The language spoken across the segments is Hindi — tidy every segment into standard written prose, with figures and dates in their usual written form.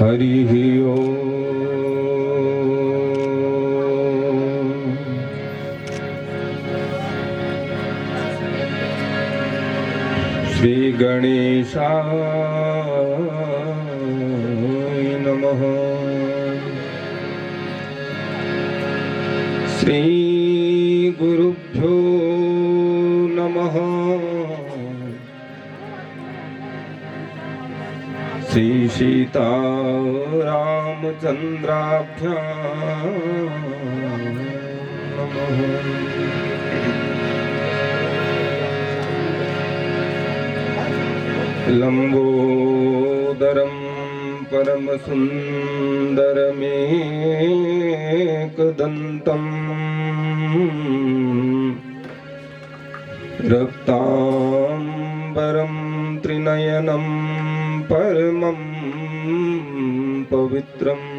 हरिः ओम्। श्री गणेशाय नमः। श्री गुरुभ्यो नमः। श्री सीतारामचन्द्राभ्यां नमः। लंबोदरं परमसुन्दरमेकदन्तं रक्तांबरं त्रिनयनं परमं पवित्रम्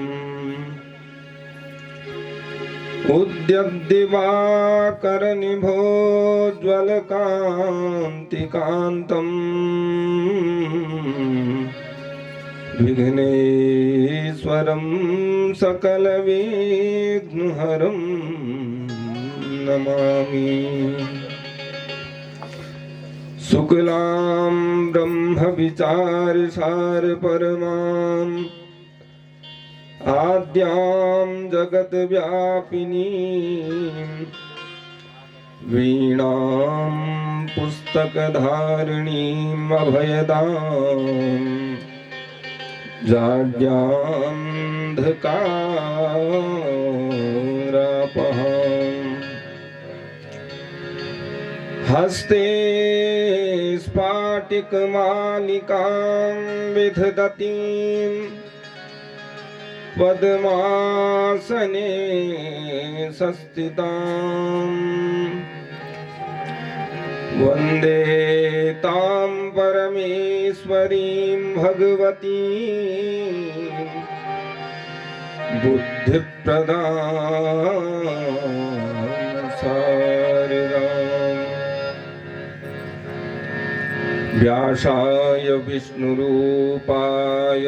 उद्यद्दिवाकरनिभोज्ज्वलकान्तिकान्तम् विघ्नेश्वरं सकलविघ्नहरं नमामि। शुक्लां ब्रह्मविचारसारपरमाम् आद्यां जगद्व्यापिनीं वीणां पुस्तकधारिणीं अभयदां जाड्यान्धकारापहां हस्ते स्फाटिकमालिकां विदधतीं पद्मासने संस्थितां वन्दे तां परमेश्वरीं भगवतीं बुद्धिप्रदां शारदाम्। व्यासाय विष्णुरूपाय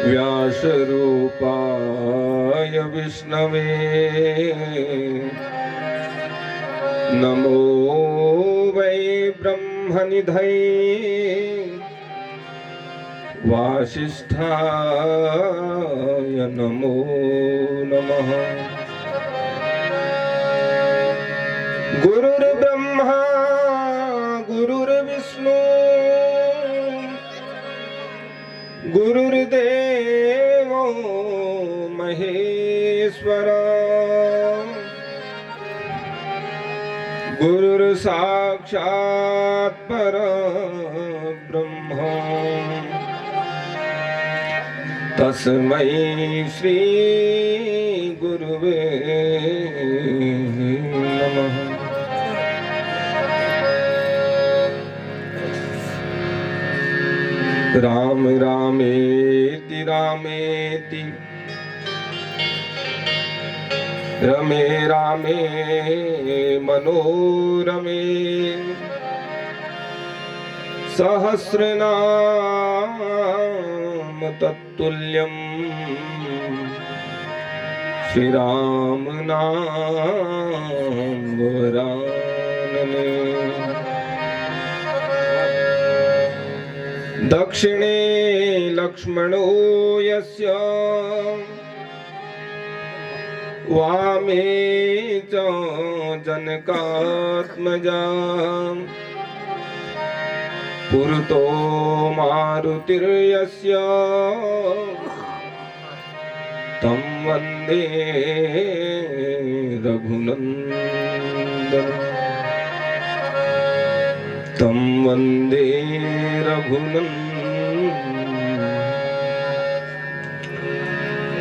व्यासरूपाय विष्णवे नमो वै ब्रह्मनिधये वासिष्ठाय नमो नमः। गुरुर्ब्रह्मा गुरुर्विष्णु गुरुर्देवो महेश्वरा गुरुर्साक्षात् परब्रह्म तस्मै श्री गुरुवे नमः। राम रामेति रामेति रमे रामे मनोरमे सहस्रनाम तत्तुल्यं श्रीराम नाम वरानने। दक्षिणे लक्ष्मणो यस्य वामे च जनकात्मजा पुरतो मारुतिर्यस्य तं वन्दे रघुनन्दनं तं वन्दे रघुनन्दनं।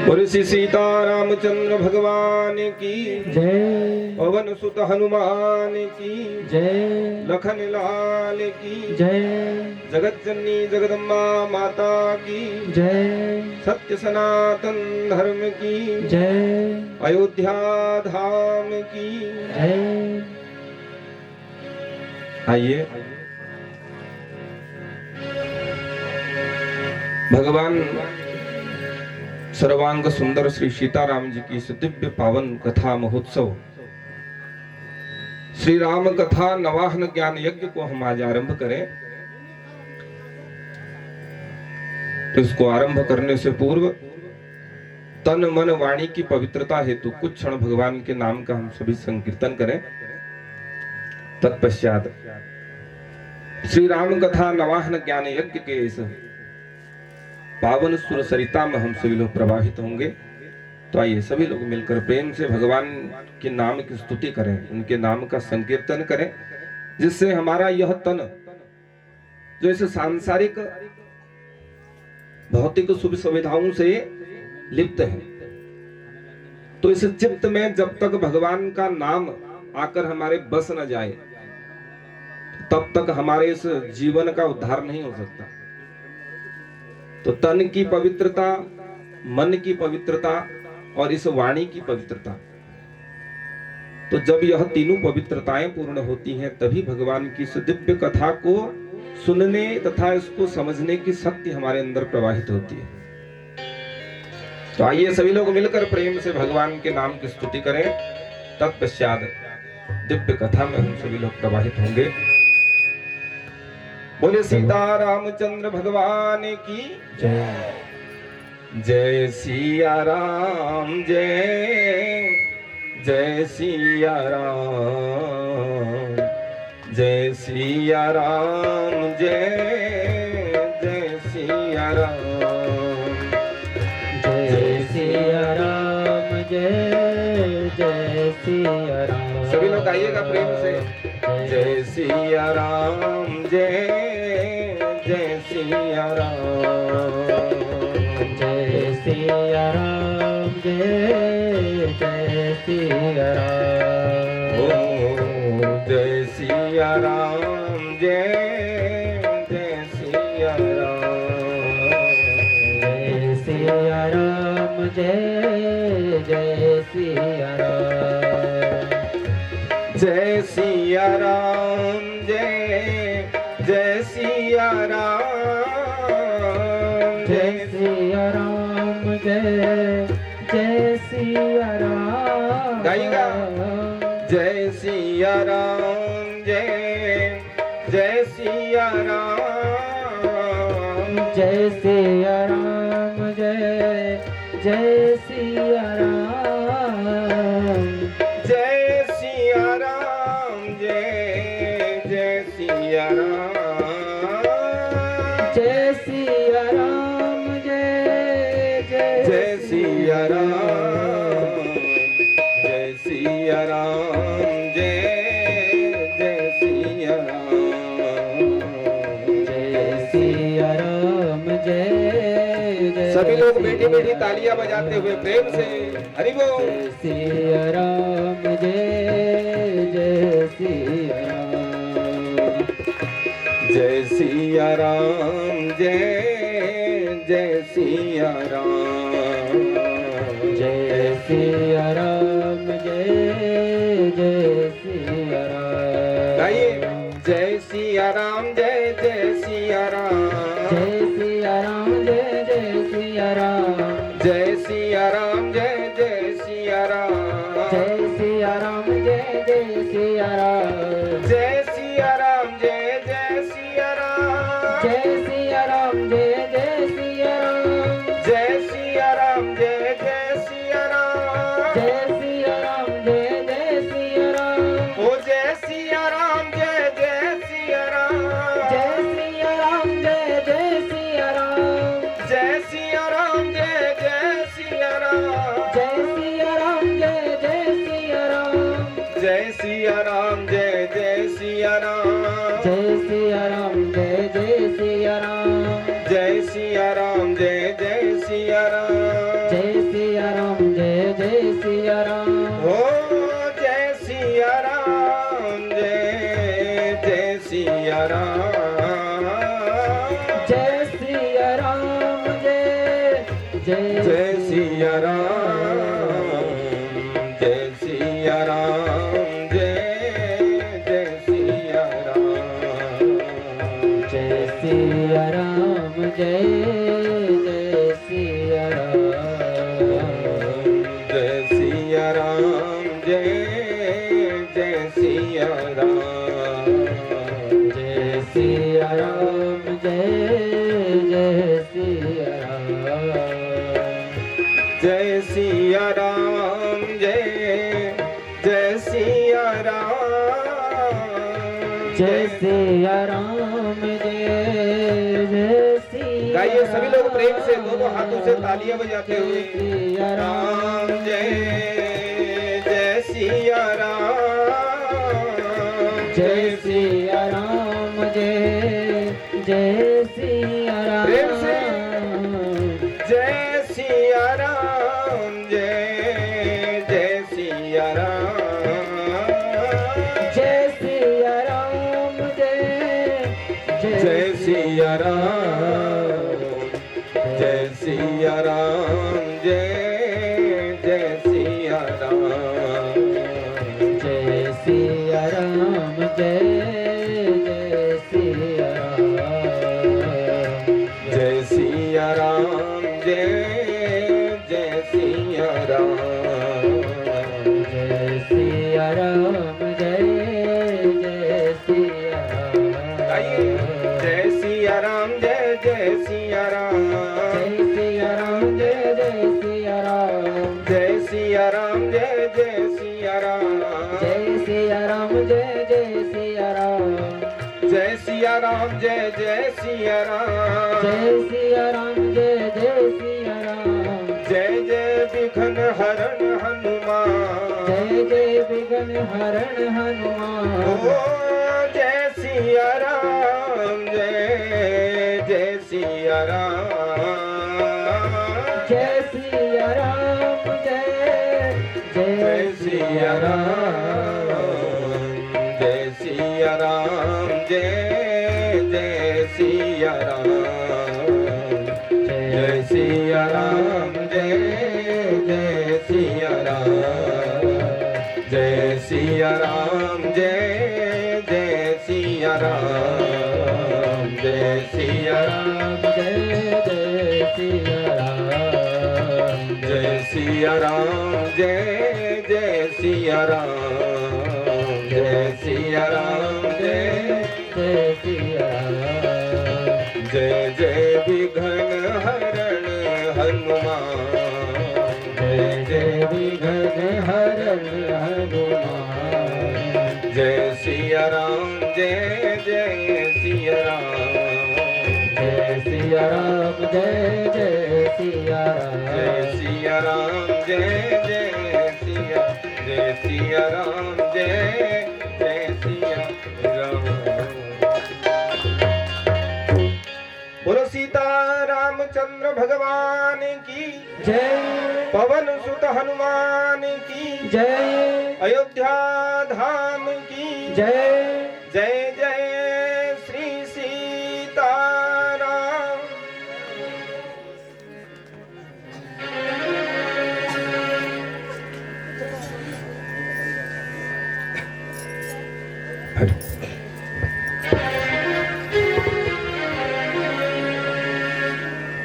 और श्री सीतारामचंद्र भगवान की जय। पवन सुत हनुमान की जय। लखन लाल की जय। जगत जननी जगदम्बा माता की जय। सत्य सनातन धर्म की जय। अयोध्या धाम की जय। आइए भगवान सर्वांग सुंदर श्री सीताराम जी की इस दिव्य पावन कथा महोत्सव श्री राम कथा नवाहन ज्ञान यज्ञ को हम आज आरंभ करें। तो इसको आरंभ करने से पूर्व तन मन वाणी की पवित्रता हेतु कुछ क्षण भगवान के नाम का हम सभी संकीर्तन करें। तत्पश्चात श्री राम कथा नवाहन ज्ञान यज्ञ के इस पावन सुर सरिता में हम सभी लोग प्रवाहित होंगे। तो आइए सभी लोग मिलकर प्रेम से भगवान के नाम की स्तुति करें, उनके नाम का संकीर्तन करें, जिससे हमारा यह तन जो इस सांसारिक भौतिक सुख सुविधाओं से लिप्त है, तो इस चित्त में जब तक भगवान का नाम आकर हमारे बस न जाए तब तक हमारे इस जीवन का उद्धार नहीं हो सकता। तो तन की पवित्रता, मन की पवित्रता और इस वाणी की पवित्रता, तो जब यह तीनों पवित्रताएं पूर्ण होती हैं तभी भगवान की इस दिव्य कथा को सुनने तथा इसको समझने की शक्ति हमारे अंदर प्रवाहित होती है। तो आइए सभी लोग मिलकर प्रेम से भगवान के नाम की स्तुति करें। तत्पश्चात दिव्य कथा में हम सभी लोग प्रवाहित होंगे। बोले सीता रामचंद्र भगवान की जय। जय सिया राम जय, जय सिया राम, जय सिया राम जय, जय सिया राम, जय सिया राम जय, जय सिया राम। सभी लोग आइएगा प्रेम से। जय सिया राम जय, जय सिया राम, जय सिया राम जय, जय सिया राम। ओ जय सिया राम जय, जय सिया राम, जय सिया राम जय, जय सिया राम। जय सिया राम जय, जय सिया राम, जय सिया राम जय, जय सिया राम। गाइएगा। जय सिया राम जय, जय सिया राम, जय सिया राम जय, जय सिया राम। जय सिया राम जय, जय सिया राम, जय सिया राम जय, जय सिया राम, जय सिया राम जय, जय सिया राम, जय सिया राम जय, जय। सभी लोग मीठी मीठी तालियां बजाते हुए प्रेम से हरि बोल। जय सिया राम जय, जय सिया राम। जय सिया राम जय, जय सिया राम, जय सिया राम जय, जय सिया राम। गाइए। जय सिया राम जय, जय सिया राम, जय सिया राम जय, जय सिया राम। जय सिया राम जय, जय सिया राम, जय सिया राम जय, जय सिया राम। जय सिया राम जय, जय सिया राम, जय सिया राम जय, जय सिया राम। जय सिया राम जय, जय सिया राम, जय सिया राम जय, जय सिया राम। ओ जय सिया राम जय, जय सिया राम, जय सिया राम जय, जय सिया राम। जय सिया राम जय, जय सिया राम, जय सिया राम जय, जय सिया राम। जय सिया राम जय, जय सिया राम, जय सिया राम जय, जय सिया राम। जय सिया राम जय, जय सिया राम, जय सिया राम जय, जय सिया राम। ओ जय सिया राम जय, जय सिया राम, जय सिया राम जय, जय सिया राम, जय सिया राम जय, जय सिया राम, जय सिया राम जय, सिया राम जय जय सिया गाइए सभी लोग प्रेम से दोनों हाथों से तालियां बजाते हुए। सिया राम जय जय सिया राम जय सिया राम जय जय सिया राम प्रेम से जय सिया राम जय जय सिया राम जय सिया राम जय जय सिया राम जय सिया राम जय जय सिया राम जय सिया राम जय जय सिया राम जय सिया राम जय जय सिया राम जय सिया राम जय जय सिया गाइए राम जय सिया राम जय जय सिया राम जय सिया राम जय जय सिया राम जय सिया राम जय जय सिया राम जय सिया राम जय जय सिया राम जय सिया राम जय जय सिया राम जय सिया राम जय जय सिया राम जय जय विघ्न हरण हनुमान जय जय विघ्न हरण हनुमान ओ जय सिया राम जय जय सिया राम जय सिया राम जय जय सिया राम जय सिया राम जय जय सिया राम जय सिया राम जय जय सिया राम जय सिया राम जय जय सिया राम जय सिया राम जय जय सिया राम जय सिया राम जय जय सिया राम जय सिया राम जय जय सिया राम जय जय विघ्न हरण हनुमान जय जय विघ्न हरण हनुमान जय सिया राम जय जय सिया राम जय सिया राम जय जय सिया जय राम सिया राम जय जय सिया राम जय जय सिया राम बोलो सीता रामचंद्र भगवान की जय पवन सुत हनुमान की जय अयोध्या धाम की जय जय जय श्री सीताराम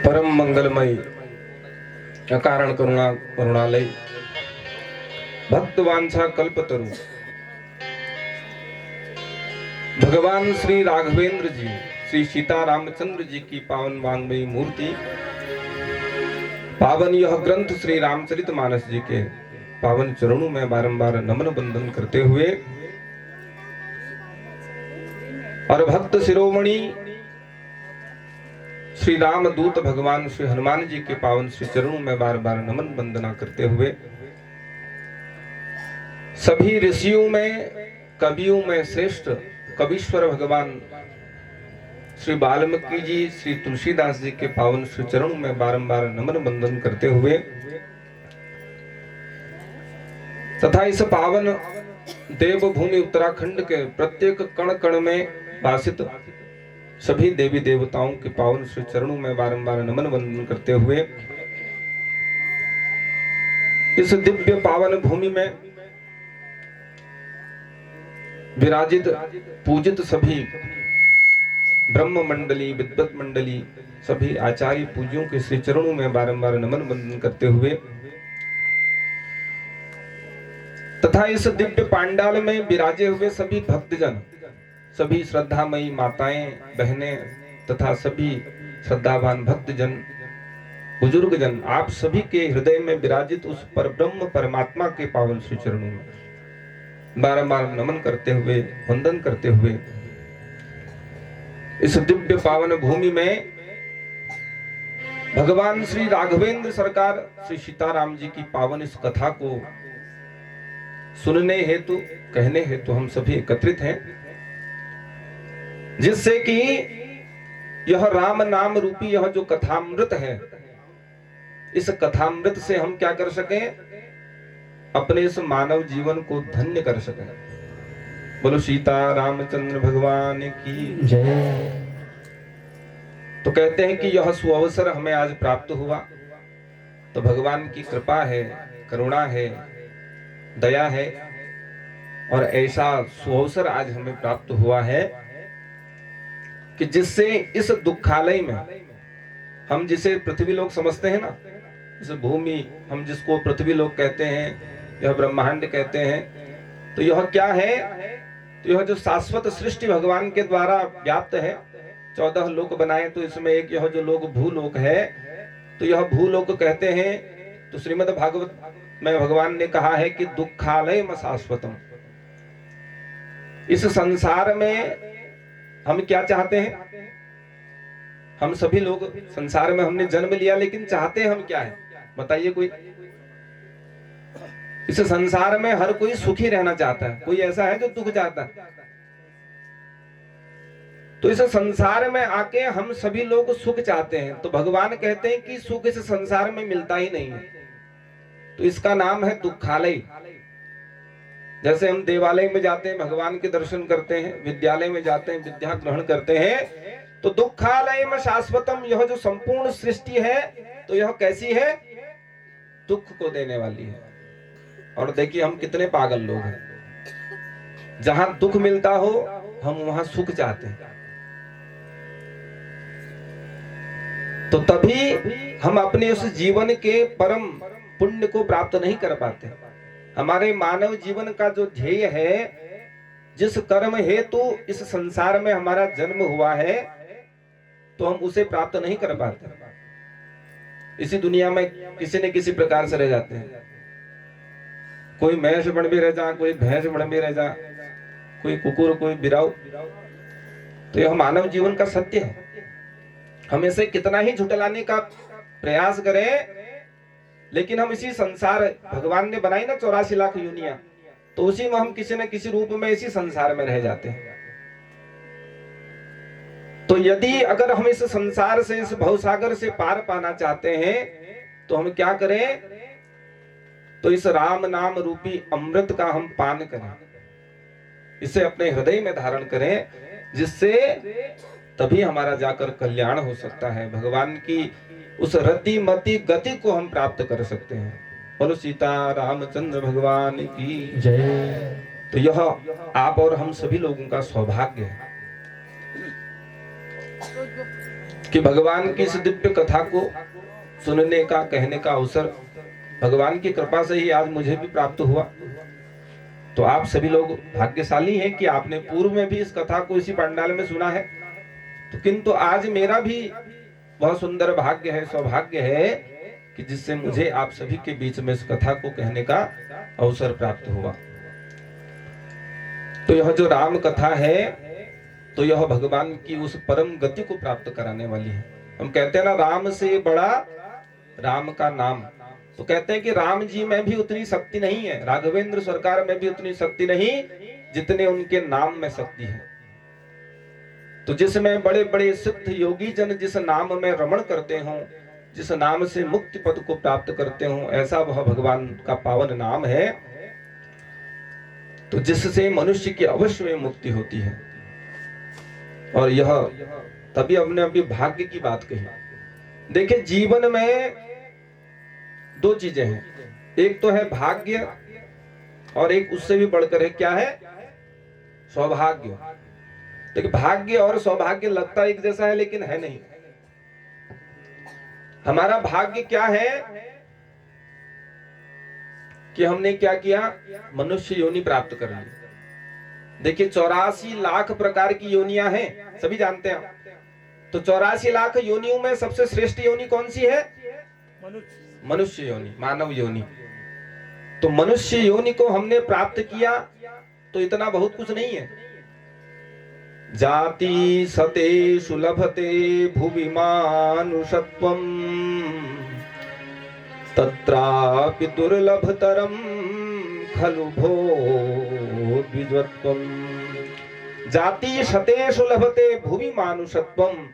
परम मंगलमय अकारण करुणा करुणालय भक्त वांछा कल्पतरु भगवान श्री राघवेंद्र जी श्री सीता रामचंद्र जी की पावन वांग्मयी मूर्ति पावन यह ग्रंथ श्री रामचरितमानस जी के पावन चरणों में बारंबार नमन बंदन करते हुए और भक्त शिरोमणि श्री रामदूत भगवान श्री हनुमान जी के पावन श्री चरणों में बार बार नमन वंदना करते हुए सभी ऋषियों में कवियों में श्रेष्ठ कवीश्वर भगवान श्री वाल्मीकि जी श्री तुलसीदास जी के पावन श्री चरणों में बारंबार नमन वंदन करते हुए तथा इस पावन देवभूमि उत्तराखंड के प्रत्येक कण कण में वासित सभी देवी देवताओं के पावन श्री चरणों में बारंबार नमन वंदन करते हुए इस दिव्य पावन भूमि में विराजित पूजित सभी ब्रह्म मंडली विद्वत मंडली सभी आचार्य पूज्यों के श्री चरणों में बारंबार नमन वंदन करते हुए तथा इस दिव्य पांडाल में विराजे हुए सभी भक्तजन सभी श्रद्धामयी माताएं बहनें तथा सभी श्रद्धावान भक्तजन बुजुर्गजन आप सभी के हृदय में विराजित उस परब्रह्म परमात्मा के पावन श्री चरणों में बारंबार नमन करते हुए वंदन करते हुए इस दिव्य पावन भूमि में भगवान श्री राघवेंद्र सरकार श्री सीताराम जी की पावन इस कथा को सुनने हेतु, कहने हेतु हम सभी एकत्रित हैं, जिससे कि यह राम नाम रूपी यह जो कथामृत है, इस कथामृत से हम क्या कर सकें, अपने इस मानव जीवन को धन्य कर सकें। बोलो सीता रामचंद्र भगवान की जय। तो कहते हैं कि यह सुअवसर हमें आज प्राप्त हुआ, तो भगवान की कृपा है, करुणा है, दया है, और ऐसा सुअवसर आज हमें प्राप्त हुआ है कि जिससे इस दुखालय में, हम जिसे पृथ्वी लोक समझते हैं ना, इस भूमि हम जिसको पृथ्वी लोक कहते हैं, यह ब्रह्मांड कहते हैं, तो यह क्या है, तो यह जो शाश्वत सृष्टि भगवान के द्वारा व्याप्त है, 14 लोक बनाए, तो इसमें एक यह जो लोक भूलोक है, तो यह भूलोक कहते हैं। तो श्रीमद् भागवत में भगवान ने कहा है कि दुखालय में शाश्वतम, इस संसार में हम क्या चाहते हैं, हम सभी लोग संसार में हमने जन्म लिया, लेकिन चाहते हम क्या है, बताइए कोई। इस संसार में हर कोई सुखी रहना चाहता है, कोई ऐसा है जो दुख चाहता है। तो इस संसार में आके हम सभी लोग सुख चाहते हैं, तो भगवान कहते हैं कि सुख इस संसार में मिलता ही नहीं है, तो इसका नाम है दुखालय। जैसे हम देवालय में जाते हैं, भगवान के दर्शन करते हैं, विद्यालय में जाते हैं, विद्या ग्रहण करते हैं, तो दुखालय में शाश्वतम, यह जो संपूर्ण सृष्टि है, तो यह कैसी है, दुख को देने वाली है। और देखिए हम कितने पागल लोग हैं, जहां दुख मिलता हो हम वहां सुख चाहते हैं। तो तभी हम अपने उस जीवन के परम पुण्य को प्राप्त नहीं कर पाते। हमारे मानव जीवन का जो ध्येय है, जिस कर्म हेतु इस संसार में हमारा जन्म हुआ है, तो हम उसे प्राप्त नहीं कर पाते। इसी दुनिया में किसी न किसी प्रकार से रह जाते हैं, कोई मैष बन भी रह जा, कोई भैंस बन भी रह जा, कोई कुकुर, कोई बिराऊ। तो यह मानव जीवन का सत्य है। हम इसे कितना ही झुटलाने का प्रयास करें, लेकिन हम इसी संसार, भगवान ने बनाई ना 84 लाख योनियां, तो उसी में हम किसी न किसी रूप में इसी संसार में रह जाते हैं। तो यदि अगर हम इस संसार से, इस भवसागर से पार पाना चाहते हैं, तो हम क्या करें, तो इस राम नाम रूपी अमृत का हम पान करें, इसे अपने हृदय में धारण करें, जिससे तभी हमारा जाकर कल्याण हो सकता है। भगवान की उस रति मति गति को हम प्राप्त कर सकते हैं। बोलो सीता रामचंद्र भगवान की जय। तो यह आप और हम सभी लोगों का सौभाग्य है कि भगवान की इस दिव्य कथा को सुनने का, कहने का अवसर भगवान की कृपा से ही आज मुझे भी प्राप्त हुआ। तो आप सभी लोग भाग्यशाली हैं कि आपने पूर्व में भी इस कथा को इसी पंडाल में सुना है। तो किंतु आज मेरा भी बहुत सुंदर भाग्य है, सौभाग्य है कि जिससे मुझे आप सभी के बीच में इस कथा को कहने का अवसर प्राप्त हुआ। तो यह जो राम कथा है, तो यह भगवान की उस परम गति को प्राप्त कराने वाली है। हम कहते हैं ना, राम से बड़ा राम का नाम। तो कहते हैं कि राम जी में भी उतनी शक्ति नहीं है, राघवेंद्र सरकार में भी उतनी शक्ति नहीं जितने उनके नाम में शक्ति है। तो जिसमें बड़े बड़े सिद्ध योगी जन जिस नाम में रमण करते हों, जिस नाम से मुक्ति पद को प्राप्त करते हों, ऐसा वह भगवान का पावन नाम है, तो जिससे मनुष्य की अवश्य मुक्ति होती है। और यह तभी हमने अभी भाग्य की बात कही। देखिए जीवन में दो चीजें हैं, एक तो है भाग्य और एक उससे भी बढ़कर है, क्या है, सौभाग्य। देखिए भाग्य और सौभाग्य लगता एक जैसा है, लेकिन है नहीं। हमारा भाग्य क्या है कि हमने क्या किया, मनुष्य योनि प्राप्त कर ली। देखिए 84 लाख प्रकार की योनियां हैं, सभी जानते हैं। तो 84 लाख योनियों में सबसे श्रेष्ठ योनि कौन सी है, मनुष्य योनि, मानव योनि। तो मनुष्य योनि को हमने प्राप्त किया, तो इतना बहुत कुछ नहीं है। जाति सतेषु लभते भुवि मानुषत्वम् तत्रापि दुर्लभतरं खलु भो द्विजत्वम्। जाति शतेषु लभते भुवि मानुषत्वम्।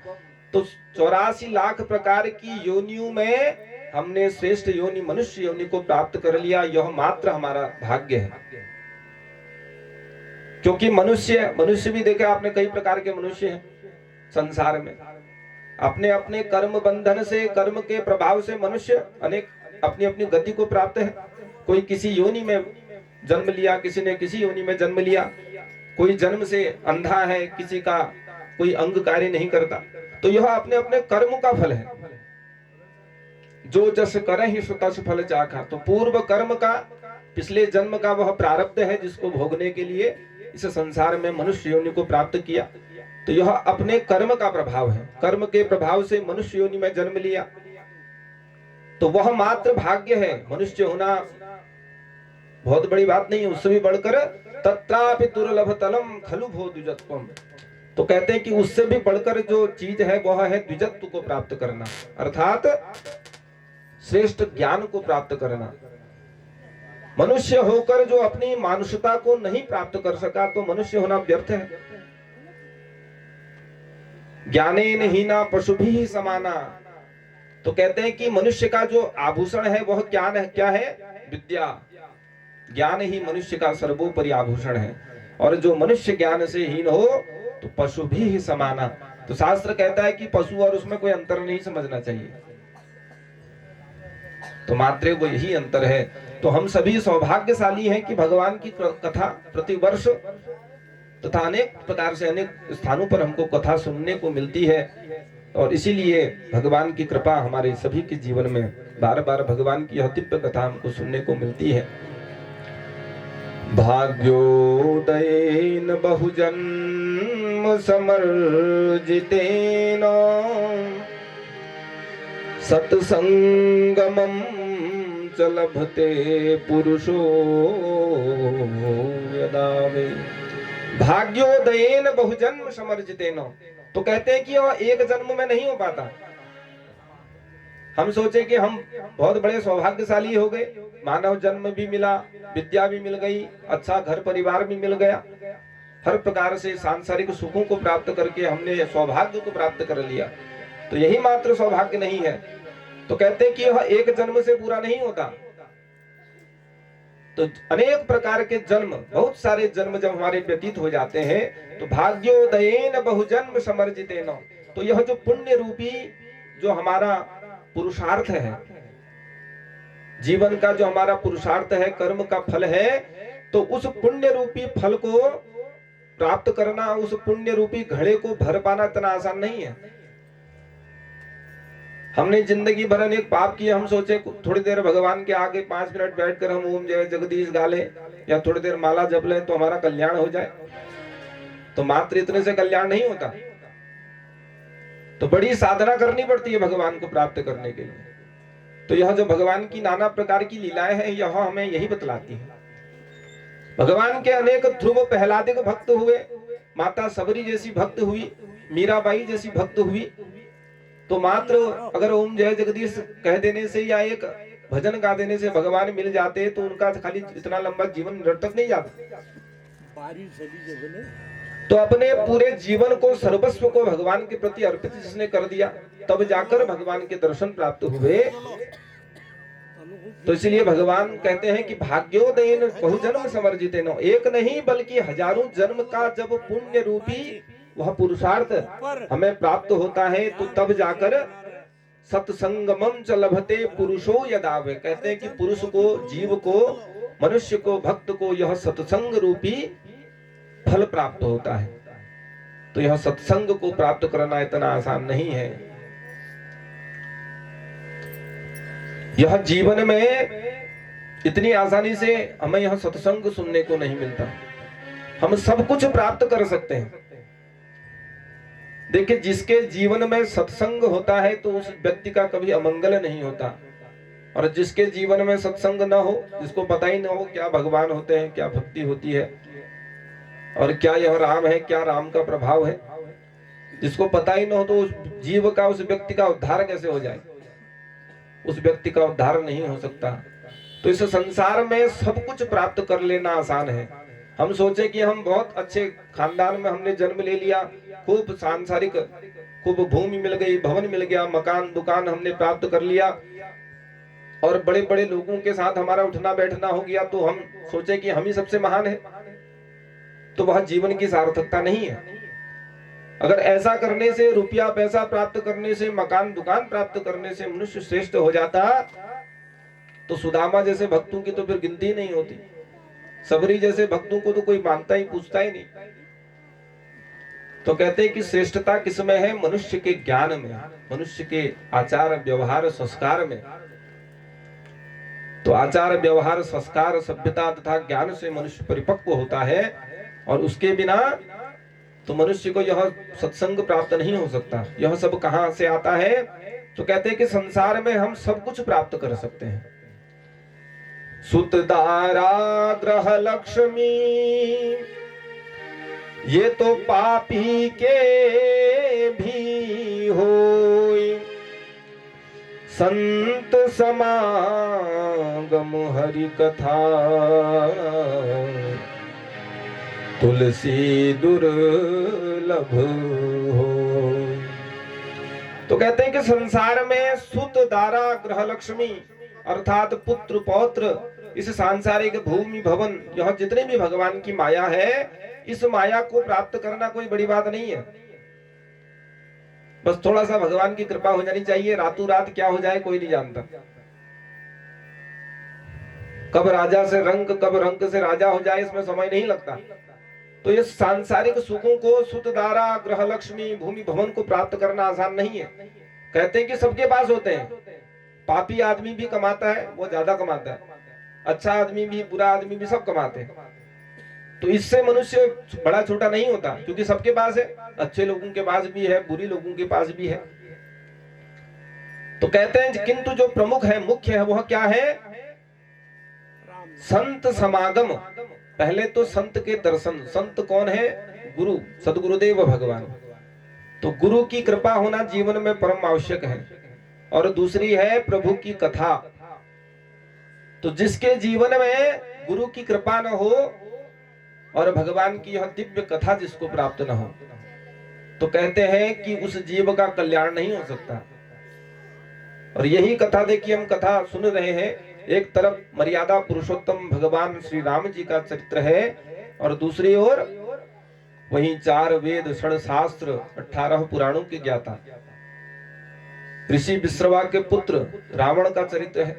तो 84 लाख प्रकार की योनियों में हमने श्रेष्ठ योनि मनुष्य योनि को प्राप्त कर लिया, यह मात्र हमारा भाग्य है। क्योंकि मनुष्य भी देखा आपने, कई प्रकार के मनुष्य हैं संसार में। अपने अपने कर्म बंधन से, कर्म के प्रभाव से मनुष्य अनेक अपनी अपनी गति को प्राप्त है। कोई किसी योनि में जन्म लिया, किसी ने किसी योनि में जन्म लिया, कोई जन्म से अंधा है, किसी का कोई अंग कार्य नहीं करता। तो यह अपने अपने कर्म का फल है। जो जस करहि सो तस फल चाखा। तो पूर्व कर्म का, पिछले जन्म का वह प्रारब्ध है जिसको भोगने के लिए इस संसार में मनुष्य योनि को प्राप्त किया। तो यह अपने कर्म का प्रभाव है। कर्म के प्रभाव से मनुष्य योनि में जन्म लिया, तो वह मात्र भाग्य है। मनुष्य होना बहुत बड़ी बात नहीं है। उससे भी बढ़कर तत्रापि दुर्लभतरम खलु भो द्विजत्वम्। तो कहते हैं कि उससे भी बढ़कर जो चीज है वह है द्विजत्व को प्राप्त करना, अर्थात श्रेष्ठ ज्ञान को प्राप्त करना। मनुष्य होकर जो अपनी मानुषता को नहीं प्राप्त कर सका तो मनुष्य होना व्यर्थ है। ज्ञानेन हीना पशुभिः समाना। तो कहते हैं कि मनुष्य का जो आभूषण है वह ज्ञान है। क्या है? विद्या। ज्ञान ही मनुष्य का सर्वोपरि आभूषण है। और जो मनुष्य ज्ञान से हीन हो तो पशुभिः समाना। तो शास्त्र कहता है कि पशु और उसमें कोई अंतर नहीं समझना चाहिए। तो मात्र वो यही अंतर है। तो हम सभी सौभाग्यशाली हैं कि भगवान की कथा प्रतिवर्ष तथा अनेक प्रकार से अनेक स्थानों पर हमको कथा सुनने को मिलती है। और इसीलिए भगवान की कृपा हमारे सभी के जीवन में बार बार भगवान की यह दिव्य कथा हमको सुनने को मिलती है। भाग्योदयेन बहुजन्म समर्जितेन सत्संगमं च लभते पुरुषो यदा वे। भाग्योदयेन बहुजन्म समर्जितेन। तो कहते हैं कि वह एक जन्म में नहीं हो पाता। हम सोचे कि हम बहुत बड़े सौभाग्यशाली हो गए, मानव जन्म भी मिला, विद्या भी मिल गई, अच्छा घर परिवार भी मिल गया, हर प्रकार से सांसारिक सुखों को प्राप्त करके हमने सौभाग्य को प्राप्त कर लिया। तो यही मात्र सौभाग्य नहीं है। तो कहते हैं कि यह एक जन्म से पूरा नहीं होता। तो अनेक प्रकार के जन्म, बहुत सारे जन्म जब हमारे व्यतीत हो जाते हैं तो भाग्योदयेन बहुजन्म समर्जितेन। तो यह जो पुण्य रूपी जो हमारा पुरुषार्थ है, जीवन का जो हमारा पुरुषार्थ है, कर्म का फल है, तो उस पुण्य रूपी फल को प्राप्त करना, उस पुण्य रूपी घड़े को भर पाना इतना आसान नहीं है। हमने जिंदगी भर अनेक पाप किए। हम सोचे थोड़ी देर भगवान के आगे 5 मिनट बैठकर हम ओम जय जगदीश गा लें या थोड़ी देर माला जप लें तो हमारा कल्याण हो जाए। तो मात्र इतने से कल्याण नहीं होता। तो बड़ी साधना करनी पड़ती है भगवान को प्राप्त करने के लिए। तो यह जो भगवान की नाना प्रकार की लीलाएं हैं यह हमें यही बतलाती है। भगवान के अनेक ध्रुव प्रहलादिक भक्त हुए, माता सबरी जैसी भक्त हुई, मीराबाई जैसी भक्त हुई। तो मात्र अगर ओम जय जगदीश कह देने से या एक भजन गा देने से भगवान मिल जाते तो उनका खाली इतना लंबा जीवन निरर्थक नहीं जाता। तो अपने पूरे जीवन को, सर्वस्व को भगवान के प्रति अर्पित जिसने कर दिया तब जाकर भगवान के दर्शन प्राप्त हुए। तो इसलिए भगवान कहते हैं कि भाग्योदयेन बहुजन्म समर्जितेन। एक नहीं बल्कि हजारों जन्म का जब पुण्य रूपी वह पुरुषार्थ हमें प्राप्त होता है तो तब जाकर सत्संगमं च लभते पुरुषो यदा वे। कहते हैं कि पुरुष को, जीव को, मनुष्य को, भक्त को यह सत्संग रूपी फल प्राप्त होता है। तो यह सत्संग को प्राप्त करना इतना आसान नहीं है। यह जीवन में इतनी आसानी से हमें यह सत्संग सुनने को नहीं मिलता। हम सब कुछ प्राप्त कर सकते हैं। देखिए, जिसके जीवन में सत्संग होता है तो उस व्यक्ति का कभी अमंगल नहीं होता। और जिसके जीवन में सत्संग न हो, जिसको पता ही न हो क्या भगवान होते हैं, क्या भक्ति होती है, और क्या यह राम है, क्या राम का प्रभाव है। जिसको पता ही न हो तो उस जीव का, उस व्यक्ति का उद्धार कैसे हो जाए, उस व्यक्ति का उद्धार नहीं हो सकता। तो इस संसार में सब कुछ प्राप्त कर लेना आसान है। हम सोचे कि हम बहुत अच्छे खानदान में हमने जन्म ले लिया, खूब सांसारिक, खूब भूमि मिल गई, भवन मिल गया, मकान दुकान हमने प्राप्त कर लिया और बड़े बड़े लोगों के साथ हमारा उठना बैठना हो गया, तो हम सोचे कि हम ही सबसे महान है। तो वह जीवन की सार्थकता नहीं है। अगर ऐसा करने से, रुपया पैसा प्राप्त करने से, मकान दुकान प्राप्त करने से मनुष्य श्रेष्ठ हो जाता, तो सुदामा जैसे भक्तों की तो फिर गिनती ही नहीं होती। सबरी जैसे भक्तों को तो कोई मानता ही, पूछता ही नहीं। तो कहते हैं कि श्रेष्ठता किसमें है? मनुष्य के ज्ञान में, मनुष्य के आचार व्यवहार संस्कार में। तो आचार व्यवहार संस्कार सभ्यता तथा ज्ञान से मनुष्य परिपक्व होता है, और उसके बिना तो मनुष्य को यह सत्संग प्राप्त नहीं हो सकता। यह सब कहां से आता है? तो कहते हैं कि संसार में हम सब कुछ प्राप्त कर सकते हैं। सुत दारा ग्रह लक्ष्मी ये तो पापी के भी होय, संत समागम हरि कथा तुलसी दुर्लभ हो। तो कहते हैं कि संसार में सुत दारा ग्रह लक्ष्मी अर्थात पुत्र पौत्र, इस सांसारिक भूमि भवन, यह जितने भी भगवान की माया है, इस माया को प्राप्त करना कोई बड़ी बात नहीं है। बस थोड़ा सा भगवान की कृपा हो जानी चाहिए। रातों रात क्या हो जाए कोई नहीं जानता। कब राजा से रंक, कब रंक से राजा हो जाए, इसमें समय नहीं लगता। तो ये सांसारिक सुखों को, सुतदारा ग्रह लक्ष्मी भूमि भवन को प्राप्त करना आसान नहीं है। कहते हैं कि सबके पास होते हैं। पापी आदमी भी कमाता है, वो ज्यादा कमाता है, अच्छा आदमी भी, बुरा आदमी भी, सब कमाते हैं। तो इससे मनुष्य बड़ा छोटा नहीं होता, क्योंकि सबके पास है। अच्छे लोगों के पास भी है, बुरी लोगों के पास भी है। तो कहते हैं किंतु जो प्रमुख है, मुख्य है, वह क्या है? संत समागम। पहले तो संत के दर्शन। संत कौन है? गुरु, सदगुरुदेव भगवान। तो गुरु की कृपा होना जीवन में परम आवश्यक है। और दूसरी है प्रभु की कथा। तो जिसके जीवन में गुरु की कृपा न हो और भगवान की यह दिव्य कथा जिसको प्राप्त न हो, तो कहते हैं कि उस जीव का कल्याण नहीं हो सकता। और यही कथा, देखिए हम कथा सुन रहे हैं। एक तरफ मर्यादा पुरुषोत्तम भगवान श्री राम जी का चरित्र है, और दूसरी ओर वहीं 4 वेद, 6 शास्त्र, 18 पुराणों के ज्ञाता ऋषि विश्रवा के पुत्र रावण का चरित्र है।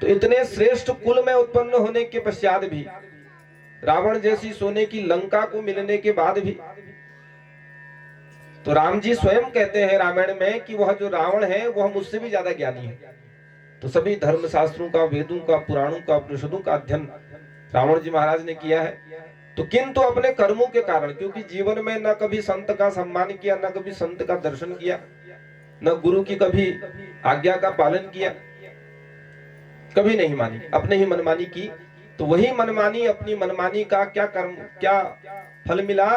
तो इतने श्रेष्ठ कुल में उत्पन्न होने के पश्चात भी, रावण जैसी सोने की लंका को मिलने के बाद भी, तो राम जी स्वयं कहते हैं रामायण में कि वह जो रावण है वह मुझसे भी ज्यादा ज्ञानी है। तो सभी धर्म शास्त्रों का, वेदों का, पुराणों का, उपनिषदों का अध्ययन रावण जी महाराज ने किया है। तो किंतु अपने कर्मों के कारण, क्योंकि जीवन में न कभी संत का सम्मान किया, न कभी संत का दर्शन किया, न गुरु की कभी आज्ञा का पालन किया, कभी नहीं मानी, अपने ही मनमानी की। तो वही मनमानी, अपनी मनमानी का क्या कर्म, क्या फल मिला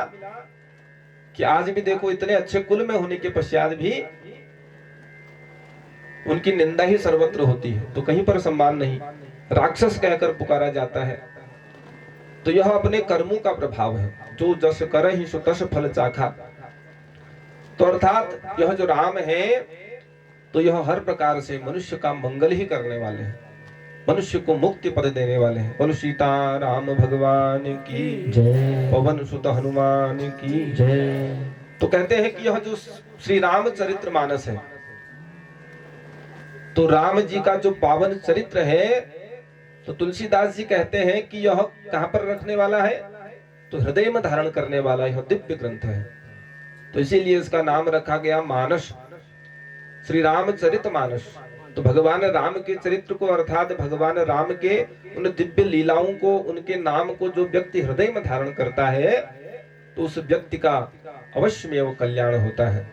कि आज भी देखो इतने अच्छे कुल में होने के पश्चात भी उनकी निंदा ही सर्वत्र होती है। तो कहीं पर सम्मान नहीं, राक्षस कहकर पुकारा जाता है। तो यह अपने कर्मों का प्रभाव है। जो जस करहि सो तस फल चाखा। तो अर्थात यह जो राम है, तो यह हर प्रकार से मनुष्य का मंगल ही करने वाले हैं, मनुष्य को मुक्ति पद देने वाले हैं। बोलो सीता राम भगवान की जय, पवन सुत हनुमान की जय। तो कहते हैं कि यह जो श्री राम चरित्र मानस है, तो राम जी का जो पावन चरित्र है, तो तुलसीदास जी कहते हैं कि यह कहां पर रखने वाला है? तो हृदय में धारण करने वाला यह दिव्य ग्रंथ है। तो इसीलिए इसका नाम रखा गया मानस, श्री रामचरित मानस। तो भगवान राम के चरित्र को, अर्थात भगवान राम के उन दिव्य लीलाओं को, उनके नाम को जो व्यक्ति हृदय में धारण करता है, तो उस व्यक्ति का अवश्य में वो कल्याण होता है,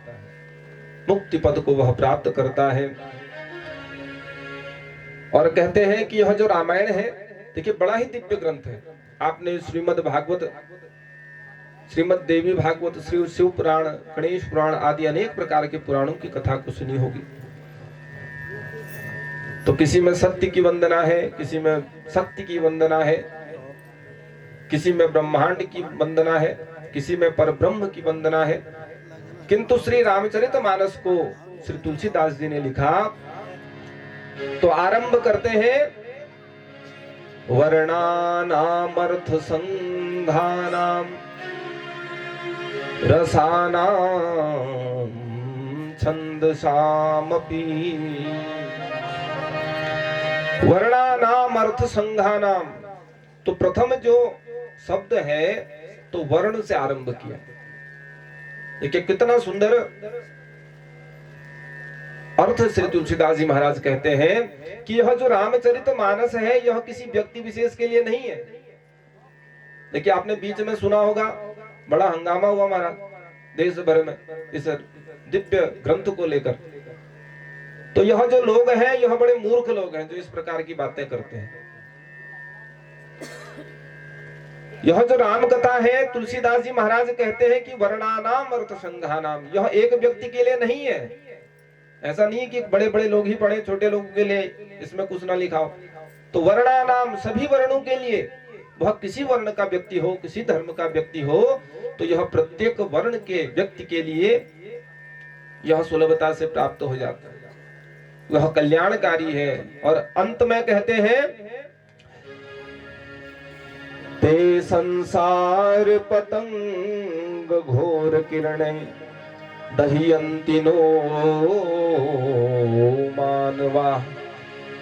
मुक्ति पद को वह प्राप्त करता है। और कहते हैं कि यह जो रामायण है, देखिए बड़ा ही दिव्य ग्रंथ है। आपने श्रीमद् भागवत श्रीमद् देवी भागवत, श्री शिव पुराण, गणेश पुराण आदि अनेक प्रकार के पुराणों की कथा को सुनी होगी। तो किसी में सत्य की वंदना है, किसी में शक्ति की वंदना है, किसी में ब्रह्मांड की वंदना है, किसी में परब्रह्म की वंदना है। किंतु श्री रामचरितमानस को श्री तुलसीदास जी ने लिखा तो आरंभ करते हैं वर्णानामर्थ संधानाम रसानाम छंदसामपि। वर्णानाम अर्थ संघानाम, तो प्रथम जो शब्द है तो वर्ण से आरंभ किया। देखिए कितना सुंदर अर्थ श्री तुलसीदास जी महाराज कहते हैं कि यह जो रामचरितमानस है यह किसी व्यक्ति विशेष के लिए नहीं है। देखिए आपने बीच में सुना होगा, बड़ा हंगामा हुआ महाराज देश भर में इस दिव्य ग्रंथ को लेकर। तो यह जो लोग हैं यह बड़े मूर्ख लोग हैं जो इस प्रकार की बातें करते हैं। यह जो राम कथा है, तुलसीदास जी महाराज कहते हैं कि वर्णानाम अर्थ संघानाम, यह एक व्यक्ति के लिए नहीं है। ऐसा नहीं कि बड़े बड़े लोग ही पढ़े, छोटे लोगों के लिए इसमें कुछ ना लिखा हो। तो वर्णानाम सभी वर्णों के लिए, वह किसी वर्ण का व्यक्ति हो, किसी धर्म का व्यक्ति हो, तो यह प्रत्येक वर्ण के व्यक्ति के लिए यह सुलभता से प्राप्त हो जाता है, वह कल्याणकारी है। और अंत में कहते हैं ते संसार पतंग घोर किरणें दह्यन्ति नो मानवा।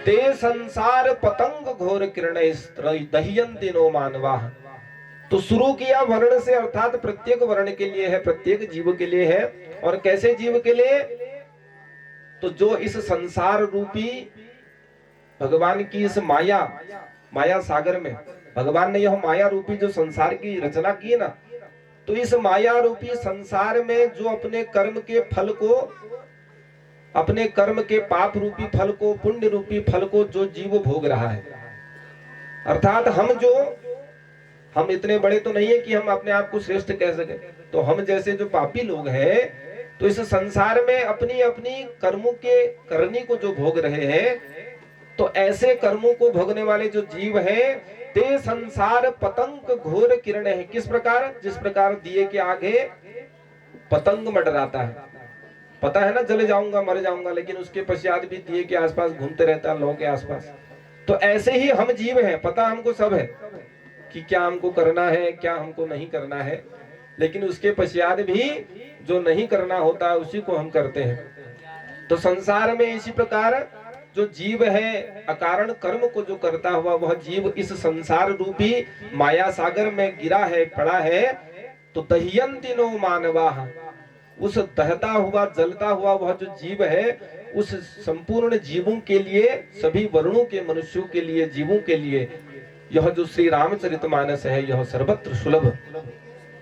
ते संसार पतंग घोर किरणें दह्यन्ति नो मानवा। तो शुरू किया वर्ण से, अर्थात प्रत्येक वर्ण के लिए है, प्रत्येक जीव के लिए है। और कैसे जीव के लिए? तो जो इस संसार रूपी भगवान की इस माया सागर में, भगवान ने यह माया रूपी जो संसार की रचना की है ना, तो इस माया रूपी संसार में जो अपने कर्म के फल को, अपने कर्म के पाप रूपी फल को, पुण्य रूपी फल को जो जीव भोग रहा है, अर्थात हम इतने बड़े तो नहीं है कि हम अपने आप को श्रेष्ठ कह सके। तो हम जैसे जो पापी लोग हैं तो इस संसार में अपनी अपनी कर्मों के करनी को जो भोग रहे हैं, तो ऐसे कर्मों को भोगने वाले जो जीव हैं, ते संसार पतंग घोर किरण है। किस प्रकार? जिस प्रकार दिए के आगे पतंग मंडराता है, पता है ना जले जाऊंगा, मर जाऊंगा, लेकिन उसके पश्चात भी दिए के आसपास घूमते रहता है, लोगों के आसपास। तो ऐसे ही हम जीव हैं, पता हमको सब है कि क्या हमको करना है, क्या हमको नहीं करना है, लेकिन उसके पश्चात भी जो नहीं करना होता है उसी को हम करते हैं। तो संसार में इसी प्रकार जो जीव है, अकारण कर्म को जो करता हुआ वह जीव इस संसार रूपी माया सागर में गिरा है, पड़ा है। तो दह्यन्ति नो मानवाः, उस दहता हुआ, जलता हुआ वह जो जीव है, उस संपूर्ण जीवों के लिए, सभी वर्णों के मनुष्यों के लिए, जीवों के लिए यह जो श्री रामचरितमानस है यह सर्वत्र सुलभ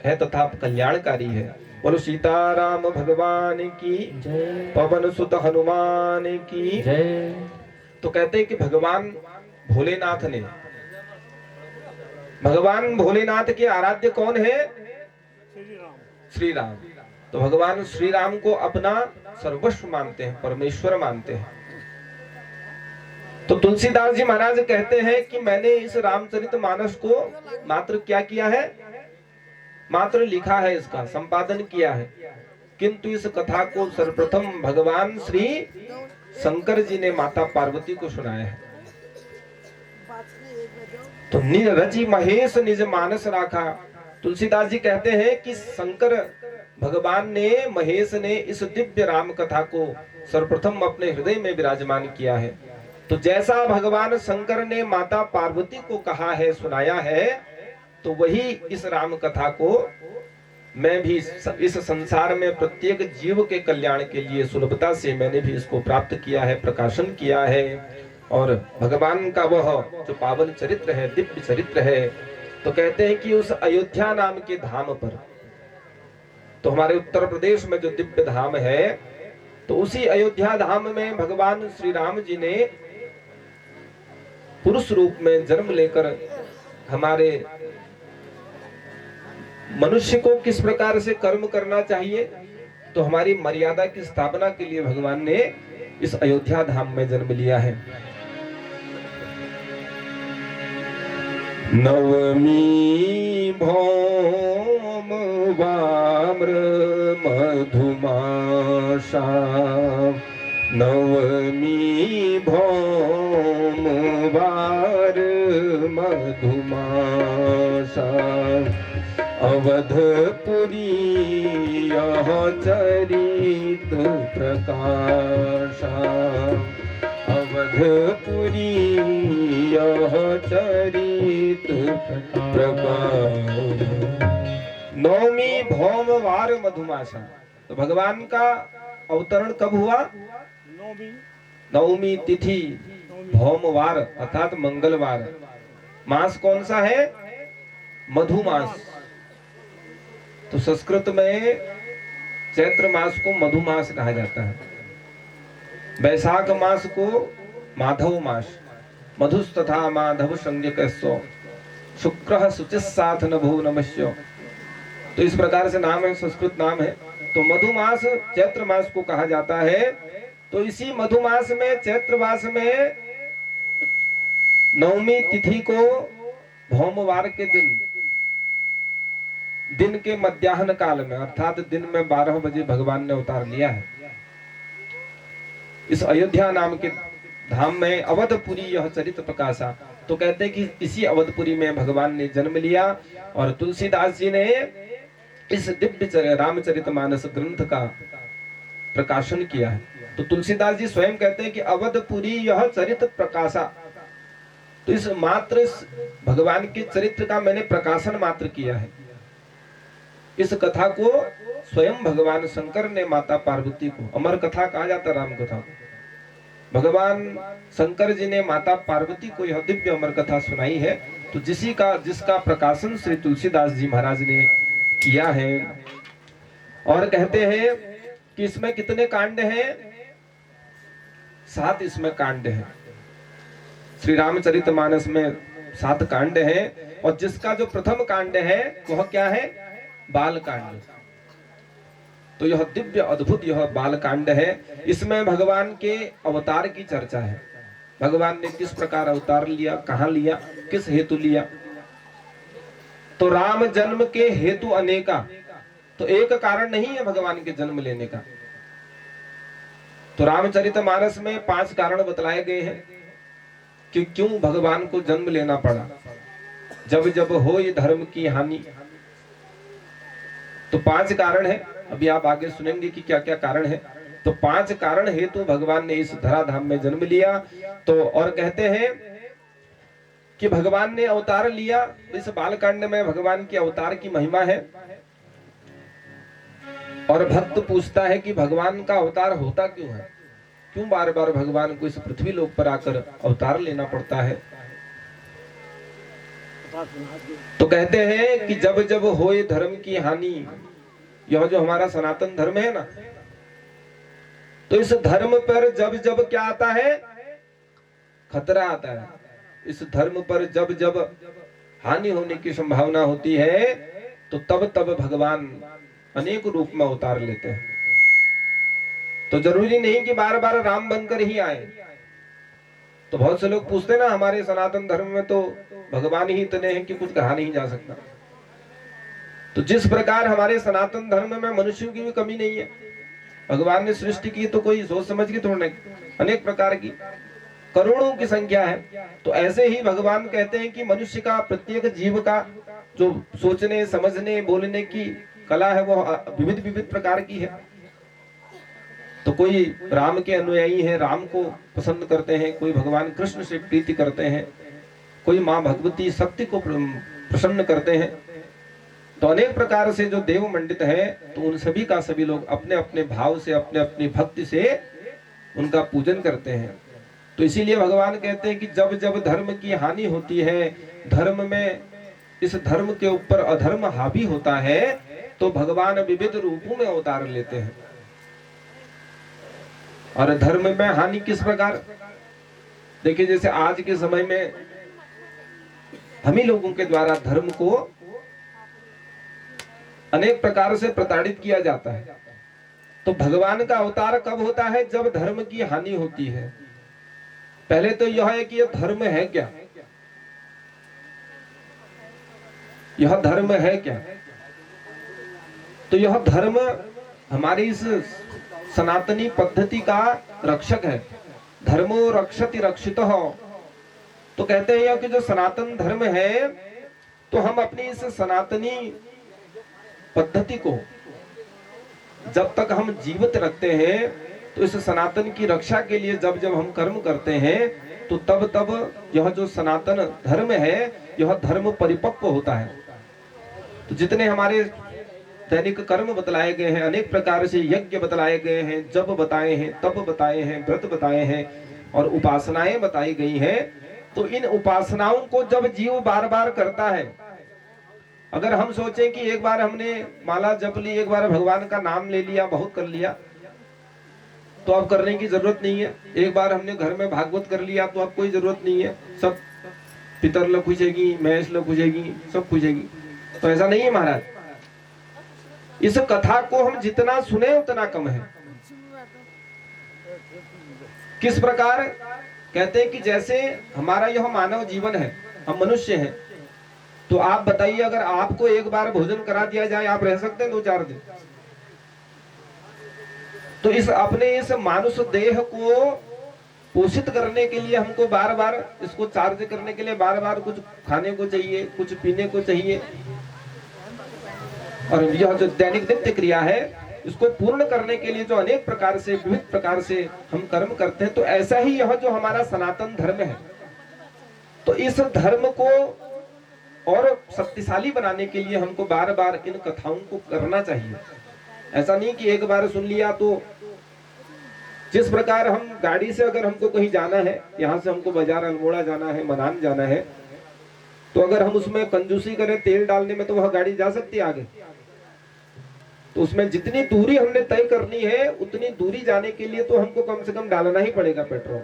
है तथा कल्याणकारी है। बोलो सीताराम भगवान की जय, पवन सुत हनुमान की जय। तो कहते हैं कि भगवान भोलेनाथ के आराध्य कौन है? श्री राम। तो भगवान श्री राम को अपना सर्वस्व मानते हैं, परमेश्वर मानते हैं। तो तुलसीदास जी महाराज कहते हैं कि मैंने इस रामचरितमानस को मात्र क्या किया है? मात्र लिखा है, इसका संपादन किया है, किंतु इस कथा को सर्वप्रथम भगवान श्री शंकर जी ने माता पार्वती को सुनाया है। तो निज रचि महेश निज मानस राखा। तुलसीदास जी कहते हैं कि शंकर भगवान ने, महेश ने इस दिव्य राम कथा को सर्वप्रथम अपने हृदय में विराजमान किया है। तो जैसा भगवान शंकर ने माता पार्वती को कहा है, सुनाया है, तो वही इस राम कथा को मैं भी इस संसार में प्रत्येक जीव के कल्याण के लिए सुलभता से मैंने भी इसको प्राप्त किया है, प्रकाशन किया है। और भगवान का वह जो पावन चरित्र है, दिव्य चरित्र है, तो कहते हैं कि उस अयोध्या नाम के धाम पर, तो हमारे उत्तर प्रदेश में जो दिव्य धाम है, तो उसी अयोध्या धाम में भगवान श्री राम जी ने पुरुष रूप में जन्म लेकर हमारे मनुष्य को किस प्रकार से कर्म करना चाहिए, तो हमारी मर्यादा की स्थापना के लिए भगवान ने इस अयोध्या धाम में जन्म लिया है। नवमी भौम वाम्र मधुमासा, नवमी भौम वार मधुमासा, अवधपुरी यह चरित प्रकाशा, अवधपुरी यह चरित प्रकाश। नवमी भौमवार मधुमासा, तो भगवान का अवतरण कब हुआ? नवमी तिथि भौमवार अर्थात मंगलवार। मास कौन सा है? मधुमास। तो संस्कृत में चैत्र मास को मधुमास कहा जाता है, वैशाख मास को माधव मास, मधुस तथा माधव संज्ञकस्व, शुक्रः शुचिस्साथ नभो नमस्यो। तो इस प्रकार से नाम है, संस्कृत नाम है। तो मधुमास चैत्र मास को कहा जाता है। तो इसी मधुमास में चैत्र मास में नवमी तिथि को भौमवार के दिन के मध्याह्न काल में अर्थात दिन में 12 बजे भगवान ने अवतार लिया है। इस अयोध्या नाम के धाम में अवधपुरी यह चरित प्रकाशा, तो कहते हैं कि इसी अवधपुरी में भगवान ने जन्म लिया। और तुलसीदास जी ने इस दिव्य रामचरितमानस ग्रंथ का प्रकाशन किया है। तो तुलसीदास जी स्वयं कहते हैं कि अवधपुरी यह चरित प्रकाशा, तो इस मात्र भगवान के चरित्र का मैंने प्रकाशन मात्र किया है। इस कथा को स्वयं भगवान शंकर ने माता पार्वती को, अमर कथा कहा जाता राम कथा को, भगवान शंकर जी ने माता पार्वती को यह दिव्य अमर कथा सुनाई है। तो जिसका प्रकाशन श्री तुलसीदास जी महाराज ने किया है। और कहते हैं कि इसमें कितने कांड हैं? 7 इसमें कांड हैं। श्री रामचरितमानस में 7 कांड हैं। और जिसका जो प्रथम कांड है वह क्या है? बाल कांड। तो यह दिव्य अद्भुत यह बाल कांड है। इसमें भगवान के अवतार की चर्चा है। भगवान ने किस प्रकार अवतार लिया, कहां लिया, किस हेतु लिया। तो राम जन्म के हेतु अनेका, तो एक कारण नहीं है भगवान के जन्म लेने का। तो रामचरितमानस में 5 कारण बतलाए गए हैं कि क्यों भगवान को जन्म लेना पड़ा। जब जब हो ये धर्म की हानि, तो 5 कारण है। अभी आप आगे सुनेंगे कि क्या क्या कारण है। तो 5 कारण हेतु भगवान ने इस धराधाम में जन्म लिया। तो और कहते हैं कि भगवान ने अवतार लिया। इस बालकांड में भगवान के अवतार की महिमा है। और भक्त पूछता है कि भगवान का अवतार होता क्यों है, क्यों बार बार भगवान को इस पृथ्वी लोक पर आकर अवतार लेना पड़ता है। तो कहते हैं कि जब जब होए धर्म की हानि, यह जो हमारा सनातन धर्म है ना, तो इस धर्म पर जब जब क्या आता है? खतरा आता है। इस धर्म पर जब जब हानि होने की संभावना होती है, तो तब तब भगवान अनेक रूप में अवतार लेते हैं। तो जरूरी नहीं कि बार बार राम बनकर ही आए। तो बहुत से लोग पूछते हैं ना, हमारे सनातन धर्म में तो भगवान ही इतने हैं कि कुछ कहा नहीं जा सकता। तो जिस प्रकार हमारे सनातन धर्म में मनुष्यों की भी कमी नहीं है। भगवान ने सृष्टि की तो कोई सोच समझ की थोड़ा नहीं, अनेक प्रकार की, करोड़ों की संख्या है। तो ऐसे ही भगवान कहते हैं कि मनुष्य का, प्रत्येक जीव का जो सोचने समझने बोलने की कला है वो विविध विविध प्रकार की है। तो कोई राम के अनुयायी है, राम को पसंद करते हैं, कोई भगवान कृष्ण से प्रीति करते हैं, कोई माँ भगवती शक्ति को प्रसन्न करते हैं। तो अनेक प्रकार से जो देव मंडित है, तो उन सभी का सभी लोग अपने अपने भाव से, अपने अपनी भक्ति से उनका पूजन करते हैं। तो इसीलिए भगवान कहते हैं कि जब जब धर्म की हानि होती है, धर्म में, इस धर्म के ऊपर अधर्म हावी होता है, तो भगवान विविध रूपों में अवतार लेते हैं। और धर्म में हानि किस प्रकार? देखिए, जैसे आज के समय में हम ही लोगों के द्वारा धर्म को अनेक प्रकार से प्रताड़ित किया जाता है। तो भगवान का अवतार कब होता है? जब धर्म की हानि होती है। पहले तो यह है कि यह धर्म है क्या, यह धर्म है क्या? तो यह धर्म हमारी इस सनातनी पद्धति का रक्षक है। धर्मो रक्षति रक्षितः। तो कहते हैं कि जो सनातन धर्म है, तो हम अपनी इस सनातनी पद्धति को जब तक हम जीवित रखते हैं, तो इस सनातन की रक्षा के लिए जब जब हम कर्म करते हैं, तो तब तब यह जो सनातन धर्म है, यह धर्म परिपक्व होता है। तो जितने हमारे दैनिक कर्म बतलाए गए हैं, अनेक प्रकार से यज्ञ बतलाए गए हैं, जप बताए हैं, तप बताए हैं, व्रत बताए हैं और उपासनाएं बताई गई हैं, तो इन उपासनाओं को जब जीव बार बार करता है, अगर हम सोचें कि एक बार हमने माला जप ली, एक बार भगवान का नाम ले लिया, बहुत कर लिया, तो अब करने की जरूरत नहीं है। एक बार हमने घर में भागवत कर लिया, तो अब कोई जरूरत नहीं है, सब पितर लोग खुशेगी, महेश लोग खुशेगी, सब खुशेगी। तो ऐसा नहीं है महाराज। इस कथा को हम जितना सुने उतना कम है। किस प्रकार? कहते हैं कि जैसे हमारा यह मानव जीवन है, हम मनुष्य हैं, तो आप बताइए, अगर आपको एक बार भोजन करा दिया जाए, आप रह सकते हैं 2-4 दिन? तो इस अपने इस मानुष देह को पोषित करने के लिए हमको बार बार इसको चार्ज करने के लिए बार बार कुछ खाने को चाहिए, कुछ पीने को चाहिए, और यह जो दैनिक नित्य क्रिया है, इसको पूर्ण करने के लिए जो अनेक प्रकार से, विविध प्रकार से हम कर्म करते हैं, तो ऐसा ही यह जो हमारा सनातन धर्म है, तो इस धर्म को और शक्तिशाली बनाने के लिए हमको बार बार इन कथाओं को करना चाहिए। ऐसा नहीं कि एक बार सुन लिया। तो जिस प्रकार हम गाड़ी से अगर हमको कहीं जाना है, यहाँ से हमको बाजार अल्मोड़ा जाना है, मनान जाना है, तो अगर हम उसमें कंजूसी करें तेल डालने में, तो वह गाड़ी जा सकती है आगे। तो उसमें जितनी दूरी हमने तय करनी है, उतनी दूरी जाने के लिए तो हमको कम से कम डालना ही पड़ेगा पेट्रोल।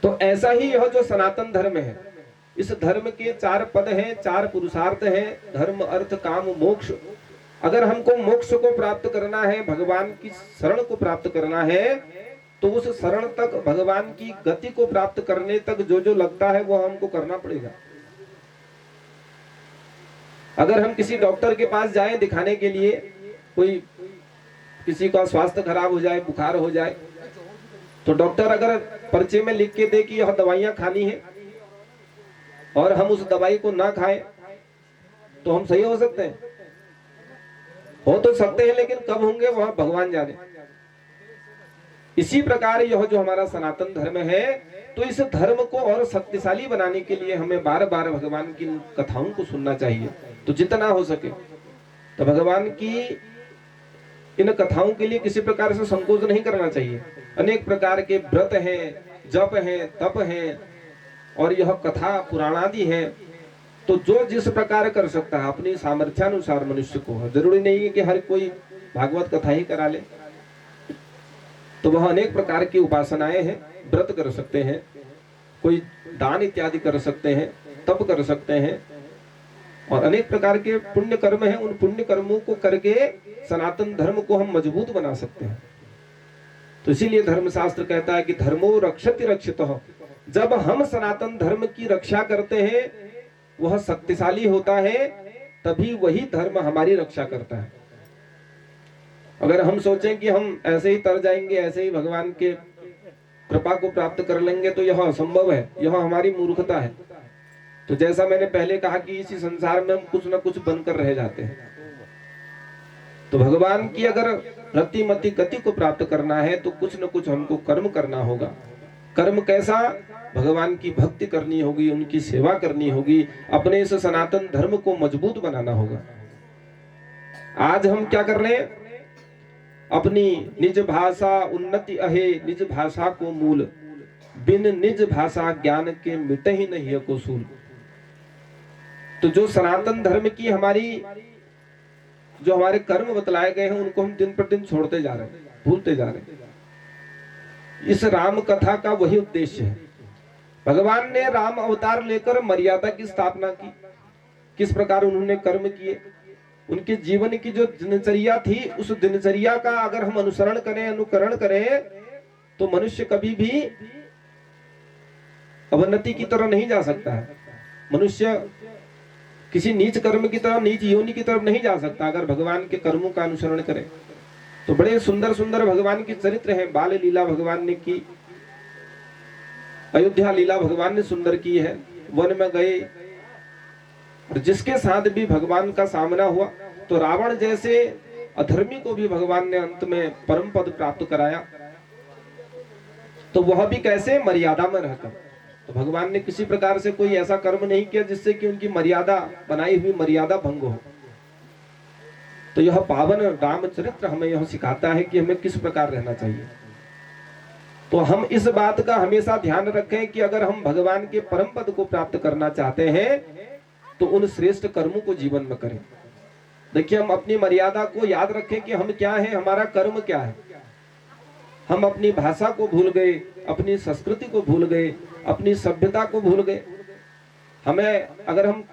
तो ऐसा ही यह जो सनातन धर्म है, इस धर्म के 4 पद हैं, 4 पुरुषार्थ हैं, धर्म अर्थ काम मोक्ष। अगर हमको मोक्ष को प्राप्त करना है, भगवान की शरण को प्राप्त करना है, तो उस शरण तक, भगवान की गति को प्राप्त करने तक जो जो लगता है वो हमको करना पड़ेगा। अगर हम किसी डॉक्टर के पास जाएं दिखाने के लिए, कोई किसी का स्वास्थ्य खराब हो जाए, बुखार हो जाए, तो डॉक्टर अगर पर्चे में लिख के दे कि यह दवाइयां खानी है और हम उस दवाई को ना खाएं, तो हम सही हो सकते हैं? हो तो सकते हैं, लेकिन कब होंगे वह भगवान जाने। इसी प्रकार यह जो हमारा सनातन धर्म है, तो इस धर्म को और शक्तिशाली बनाने के लिए हमें बार बार भगवान की कथाओं को सुनना चाहिए, तो जितना हो सके। तो भगवान की इन कथाओं के लिए किसी प्रकार से संकोच नहीं करना चाहिए। अनेक प्रकार के व्रत हैं, जप हैं, तप हैं, और यह कथा पुराणादि है। तो जो जिस प्रकार कर सकता है अपनी सामर्थ्यानुसार मनुष्य को, जरूरी नहीं है कि हर कोई भागवत कथा ही करा ले। तो वह अनेक प्रकार की उपासनाएं हैं, व्रत कर सकते हैं, कोई दान इत्यादि कर सकते हैं, तप कर सकते हैं, और अनेक प्रकार के पुण्य कर्म हैं। उन पुण्य कर्मों को करके सनातन धर्म को हम मजबूत बना सकते हैं। तो इसीलिए धर्मशास्त्र कहता है कि धर्मो रक्षति रक्षितः। जब हम सनातन धर्म की रक्षा करते हैं, वह शक्तिशाली होता है, तभी वही धर्म हमारी रक्षा करता है। अगर हम सोचें कि हम ऐसे ही तर जाएंगे, ऐसे ही भगवान के कृपा को प्राप्त कर लेंगे, तो यह असंभव है, यह हमारी मूर्खता है। तो जैसा मैंने पहले कहा कि इसी संसार में हम कुछ न कुछ बनकर रह जाते हैं। तो भगवान की अगर रति मति गति को प्राप्त करना है, तो कुछ न कुछ हमको कर्म करना होगा। कर्म कैसा? भगवान की भक्ति करनी होगी, उनकी सेवा करनी होगी, अपने इस सनातन धर्म को मजबूत बनाना होगा। आज हम क्या कर रहे हैं? अपनी निज भाषा उन्नति अहे, निज भाषा को मूल, बिन निज भाषा ज्ञान के मिटे ही नहीं को सूल। तो जो सनातन धर्म की हमारी जो हमारे कर्म बतलाए गए हैं, उनको हम दिन पर दिन छोड़ते जा रहे हैं, भूलते जा रहे हैं। इस राम कथा का वही उद्देश्य है। भगवान ने राम अवतार लेकर मर्यादा की स्थापना की। किस प्रकार उन्होंने कर्म किए, उनके जीवन की जो दिनचर्या थी, उस दिनचर्या का अगर हम अनुसरण करें, अनुकरण करें, तो मनुष्य कभी भी अवनति की तरफ नहीं जा सकता है। मनुष्य किसी नीच कर्म की तरफ, नीच योनि की तरफ नहीं जा सकता अगर भगवान के कर्मों का अनुसरण करे। तो बड़े सुंदर सुंदर भगवान के चरित्र हैं। बाल लीला भगवान ने की, अयोध्या लीला भगवान ने सुंदर की है। वन में गए और जिसके साथ भी भगवान का सामना हुआ, तो रावण जैसे अधर्मी को भी भगवान ने अंत में परम पद प्राप्त कराया। तो वह भी कैसे? मर्यादा में रहकर। तो भगवान ने किसी प्रकार से कोई ऐसा कर्म नहीं किया जिससे कि उनकी मर्यादा, बनाई हुई मर्यादा भंग हो। तो यह पावन रामचरित्र हमें यह सिखाता है कि हमें किस प्रकार रहना चाहिए। तो हम इस बात का हमेशा ध्यान रखें कि अगर हम भगवान के परम पद को प्राप्त करना चाहते हैं, तो उन श्रेष्ठ कर्मों को जीवन में करें। देखिए, हम अपनी मर्यादा को याद रखें कि हम क्या है, हमारा कर्म क्या है। हम अपनी भाषा को भूल गए, अपनी संस्कृति को भूल गए, अपनी सभ्यता को भूल गए। हमें, अगर हम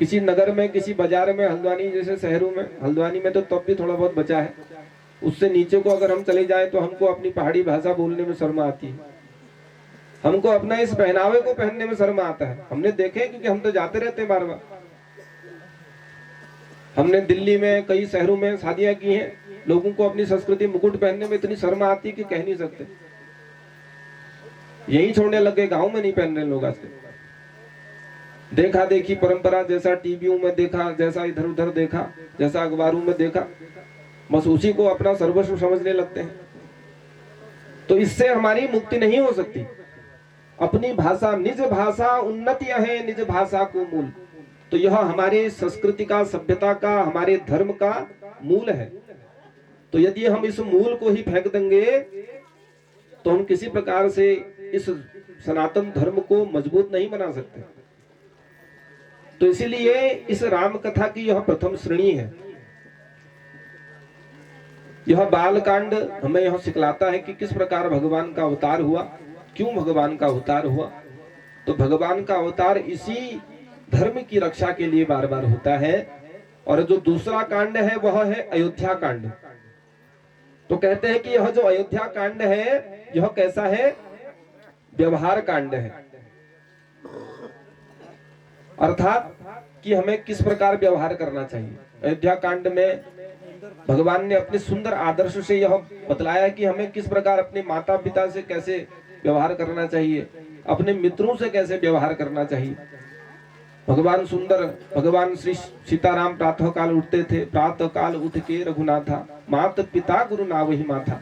किसी नगर में, किसी बाजार में, हल्द्वानी जैसे शहरों में, हल्द्वानी में तो तब भी थोड़ा बहुत बचा है, उससे नीचे को अगर हम चले जाएं तो हमको अपनी पहाड़ी भाषा बोलने में शर्म आती है। हमको अपना इस पहनावे को पहनने में शर्म आता है। हमने देखे, क्योंकि हम तो जाते रहते हैं बार बार। हमने दिल्ली में, कई शहरों में शादियां की हैं, लोगों को अपनी संस्कृति मुकुट पहनने में इतनी शर्म आती है कि कह नहीं सकते। यही छोड़ने लगे, गांव में नहीं पहन रहे लोग आजकल। देखा देखी परंपरा, जैसा टीवियों में देखा, जैसा इधर उधर देखा, जैसा अखबारों में देखा, बस उसी को अपना सर्वस्व समझने लगते हैं। तो इससे हमारी मुक्ति नहीं हो सकती। अपनी भाषा, निज भाषा उन्नति है, निज भाषा को मूल। तो यह हमारे संस्कृति का, सभ्यता का, हमारे धर्म का मूल है। तो यदि हम इस मूल को ही फेंक देंगे, तो हम किसी प्रकार से इस सनातन धर्म को मजबूत नहीं बना सकते। तो इसीलिए इस राम कथा की यह प्रथम श्रेणी है। यह बालकांड हमें यह सिखलाता है कि किस प्रकार भगवान का अवतार हुआ, क्यों भगवान का अवतार हुआ। तो भगवान का अवतार इसी धर्म की रक्षा के लिए बार बार होता है। और जो दूसरा कांड है वह है अयोध्या कांड। तो कहते हैं कि यह जो अयोध्या कांड है, यह कैसा है? व्यवहार कांड है। अर्थात कि हमें किस प्रकार व्यवहार करना चाहिए। अयोध्या कांड में भगवान ने अपने सुंदर आदर्श से यह बतलाया कि हमें किस प्रकार अपने माता पिता से कैसे व्यवहार करना चाहिए, अपने मित्रों से कैसे व्यवहार करना चाहिए। भगवान श्री सीताराम प्रातः काल उठते थे, प्रातः काल उठ के रघुनाथा, माता पिता गुरु नावहि माथा।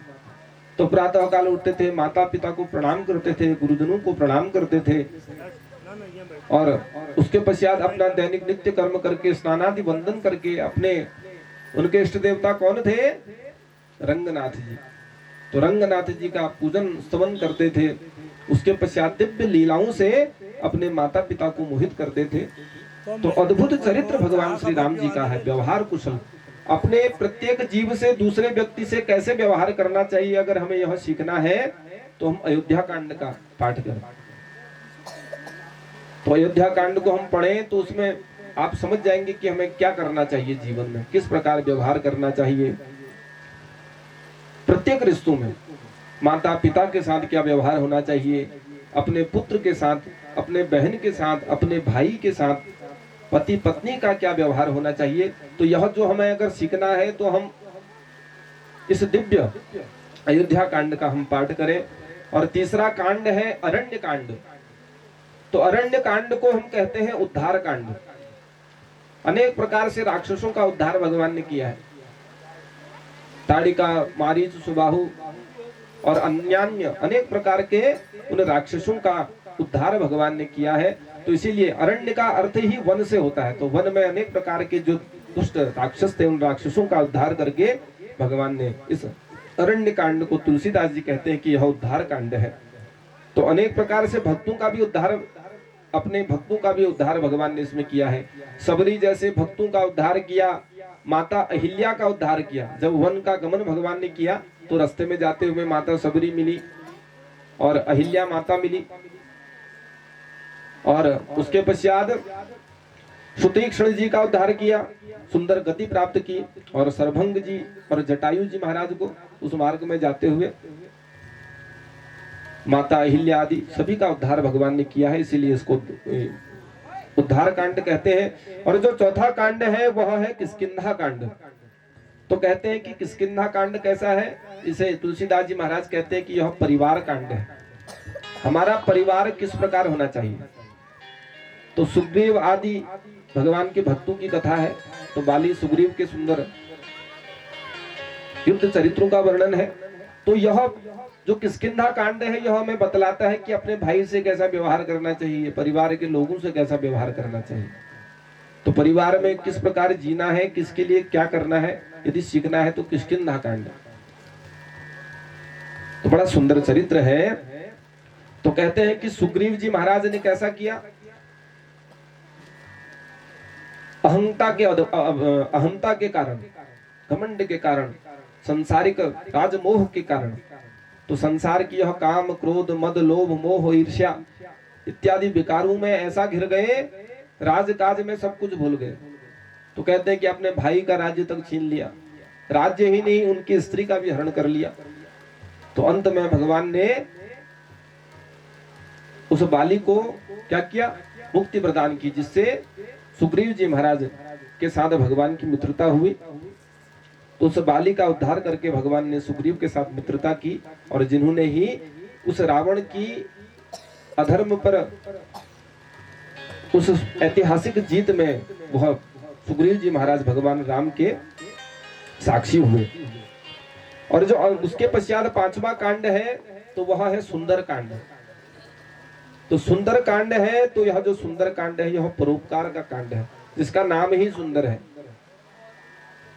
तो प्रातः काल उठते थे, माता पिता को प्रणाम करते थे, गुरुजनों को प्रणाम करते थे, और उसके पश्चात अपना दैनिक नित्य कर्म करके, स्नानादि वंदन करके, अपने उनके इष्ट देवता कौन थे? रंगनाथ जी। तो रंगनाथ जी का पूजन स्तवन करते थे। उसके पश्चात दिव्य लीलाओं से अपने माता पिता को मोहित करते थे। तो अद्भुत चरित्र भगवान श्री राम जी का है। व्यवहार कुशल, अपने प्रत्येक जीव से, दूसरे व्यक्ति से कैसे व्यवहार करना चाहिए, अगर हमें यह सीखना है तो हम अयोध्या कांड का पाठ करें। तो अयोध्या कांड को हम पढ़ें तो उसमें आप समझ जाएंगे कि हमें क्या करना चाहिए जीवन में, किस प्रकार व्यवहार करना चाहिए। प्रत्येक रिश्तों में माता पिता के साथ क्या व्यवहार होना चाहिए, अपने पुत्र के साथ, अपने बहन के साथ, अपने भाई के साथ, पति पत्नी का क्या व्यवहार होना चाहिए। तो यह जो हमें अगर सीखना है तो हम इस दिव्य अयोध्या कांड का हम पाठ करें। और तीसरा कांड है अरण्य कांड। तो अरण्य कांड को हम कहते हैं उद्धार कांड। अनेक प्रकार से राक्षसों का उद्धार भगवान ने किया है। ताड़िका, मारीच, सुबाहु और अन्यान्य अनेक प्रकार के उन राक्षसों का उद्धार भगवान ने किया है। तो इसीलिए अरण्य का अर्थ ही वन से होता है। तो वन में अनेक प्रकार के जो दुष्ट राक्षस थे, उन राक्षसों का उद्धार करके भगवान ने इस अरण्य कांड को, तुलसीदास जी कहते हैं कि यह उद्धार कांड है। तो अनेक प्रकार से भक्तों का भी उद्धार, अपने भक्तों का भी उद्धार भगवान ने इसमें किया है। सबरी जैसे भक्तों का उद्धार किया, माता अहिल्या का उद्धार किया। जब वन का गमन भगवान ने किया तो रास्ते में जाते हुए माता सबरी मिली और अहिल्या माता मिली। और उसके पश्चात सुतीक्ष्ण जी का उद्धार किया, सुंदर गति प्राप्त की, और सरभंग जी और जटायु जी महाराज को उस मार्ग में जाते हुए माता अहिल्या आदि सभी का उद्धार भगवान ने किया है, इसीलिए इसको उद्धार कांड कहते हैं। और जो चौथा कांड है वह है किष्किंधा कांड। तो कहते हैं कि किष्किंधा कांड कैसा है, इसे तुलसीदास जी महाराज कहते हैं कि यह परिवार कांड है। हमारा परिवार किस प्रकार होना चाहिए। तो सुग्रीव आदि भगवान के भक्तों की कथा है। तो बाली सुग्रीव के सुंदर युद्ध चरित्रों का वर्णन है। तो यह जो किष्किंधा कांड है यह हमें बतलाता है कि अपने भाई से कैसा व्यवहार करना चाहिए, परिवार के लोगों से कैसा व्यवहार करना चाहिए। तो परिवार में किस प्रकार जीना है, किसके लिए क्या करना है, यदि सीखना है तो किष्किंधा कांड। तो बड़ा सुंदर चरित्र है। तो कहते हैं कि सुग्रीव जी महाराज ने कैसा किया, अहंता के कारण, घमंड के कारण, संसारिक राजमोह के कारण, तो संसार की यह काम क्रोध मद लोभ मोह ईर्ष्या इत्यादि विकारों में ऐसा घिर गए, राजकाज में सब कुछ भूल गए। तो कहते हैं कि अपने भाई का राज्य तक छीन लिया, राज्य ही नहीं उनकी स्त्री का भी हरण कर लिया। तो अंत में भगवान ने उस बाली को क्या किया, मुक्ति प्रदान की, जिससे सुग्रीव जी महाराज के साथ भगवान की मित्रता हुई। तो उस बाली का उद्धार करके भगवान ने सुग्रीव के साथ मित्रता की, और जिन्होंने ही उस रावण की अधर्म पर उस ऐतिहासिक जीत में वह सुग्रीव जी महाराज भगवान राम के साक्षी हुए। और जो उसके पश्चात पांचवा कांड है तो वह है सुंदर कांड। तो सुंदर कांड है, तो यह जो सुंदर कांड है यह परोपकार का कांड है, जिसका नाम ही सुंदर है।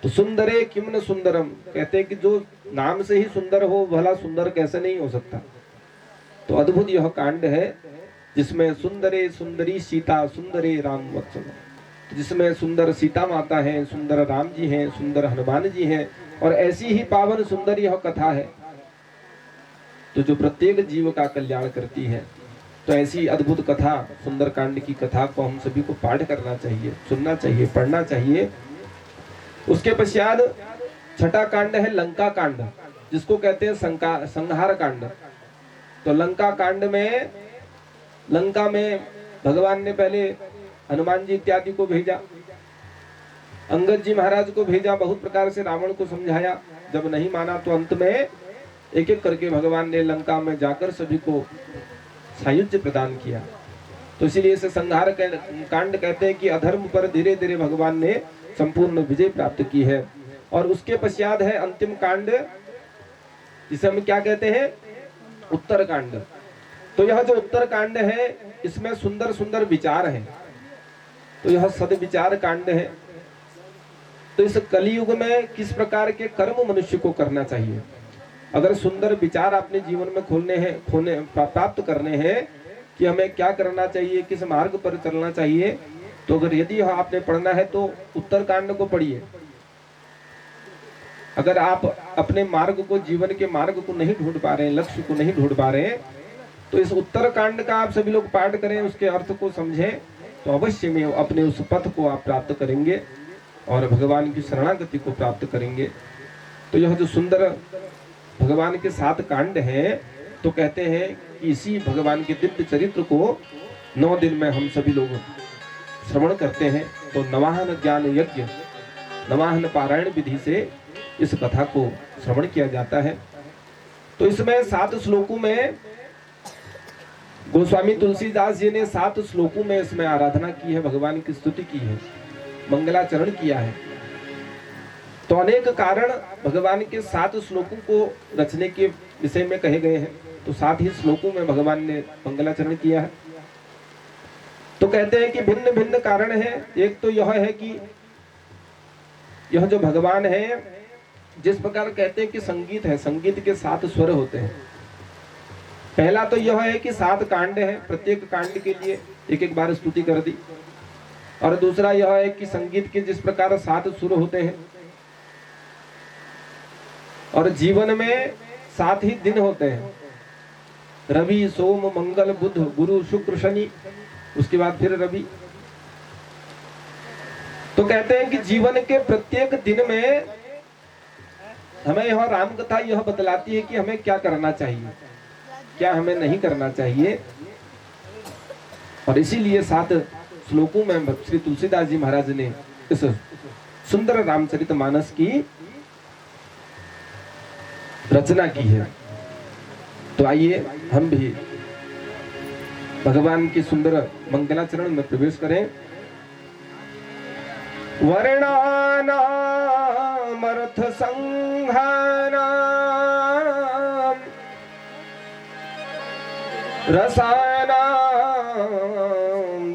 तो सुंदरे किम न सुंदरम, कहते हैं कि जो नाम से ही सुंदर हो भला सुंदर कैसे नहीं हो सकता। तो अद्भुत यह कांड है जिसमें सुंदरे सुंदरी सीता सुंदरे राम वत्सल, जिसमें सुंदर सीता माता है, सुंदर राम जी हैं, सुंदर हनुमान जी हैं, और ऐसी ही पावन सुंदर यह कथा है तो जो प्रत्येक जीव का कल्याण करती है। तो ऐसी अद्भुत कथा, सुंदर कांड की कथा को हम सभी को पाठ करना चाहिए, सुनना चाहिए, पढ़ना चाहिए। उसके पश्चात छठा कांड है लंका कांड, जिसको कहते हैं संहार कांड। तो लंका कांड में, लंका में भगवान ने पहले हनुमान जी इत्यादि को भेजा, अंगद जी महाराज को भेजा, बहुत प्रकार से रावण को समझाया। जब नहीं माना तो अंत में एक एक करके भगवान ने लंका में जाकर सभी को सायुज्य प्रदान किया। तो इसीलिए इसे संहार कांड कहते हैं कि अधर्म पर धीरे धीरे भगवान ने संपूर्ण विजय प्राप्त की है। और उसके पश्चात है अंतिम कांड, जिसे हम क्या कहते हैं, उत्तर कांड। तो यह जो उत्तर कांड है इसमें सुंदर सुंदर विचार हैं। तो यह सद्विचार कांड है। तो इस कलयुग में किस प्रकार के कर्म मनुष्य को करना चाहिए, अगर सुंदर विचार अपने जीवन में प्राप्त करने हैं कि हमें क्या करना चाहिए, किस मार्ग पर चलना चाहिए, तो अगर यदि आपने पढ़ना है तो उत्तर कांड को पढ़िए। अगर आप अपने मार्ग को, जीवन के मार्ग को नहीं ढूंढ पा रहे हैं, लक्ष्य को नहीं ढूंढ पा रहे हैं, तो इस उत्तर कांड का आप सभी लोग पाठ करें, उसके अर्थ को समझें, तो अवश्य में अपने उस पथ को आप प्राप्त करेंगे और भगवान की शरणागति को प्राप्त करेंगे। तो यह जो सुंदर भगवान के 7 कांड हैं, तो कहते हैं कि इसी भगवान के दिव्य चरित्र को 9 दिन में हम सभी लोग श्रवण करते हैं। तो नवाहन ज्ञान यज्ञ, नवाहन पारायण विधि से इस कथा को श्रवण किया जाता है। तो इसमें 7 श्लोकों में गोस्वामी तुलसीदास जी ने 7 श्लोकों में इसमें आराधना की है, भगवान की स्तुति की है, मंगलाचरण किया है। तो अनेक कारण भगवान के 7 श्लोकों को रचने के विषय में कहे गए हैं। तो 7 ही श्लोकों में भगवान ने मंगलाचरण किया है। तो कहते हैं कि भिन्न भिन्न कारण है। एक तो यह है कि यह जो भगवान है, जिस प्रकार कहते हैं कि संगीत है, संगीत के 7 स्वर होते हैं। पहला तो यह है कि 7 कांड है, प्रत्येक कांड के लिए एक एक बार स्तुति कर दी। और दूसरा यह है कि संगीत के जिस प्रकार 7 सुर होते हैं, और जीवन में 7 ही दिन होते हैं, रवि सोम मंगल बुध गुरु शुक्र शनि, उसके बाद फिर रवि। तो कहते हैं कि जीवन के प्रत्येक दिन में हमें यह राम कथा यह बतलाती है कि हमें क्या करना चाहिए, क्या हमें नहीं करना चाहिए। और इसीलिए 7 श्लोकों में श्री तुलसीदास जी महाराज ने इस सुंदर रामचरितमानस की रचना की है। तो आइए हम भी भगवान की सुंदर मंगलाचरण में प्रवेश करें। वर्णानामर्थ संघानाम रसानाम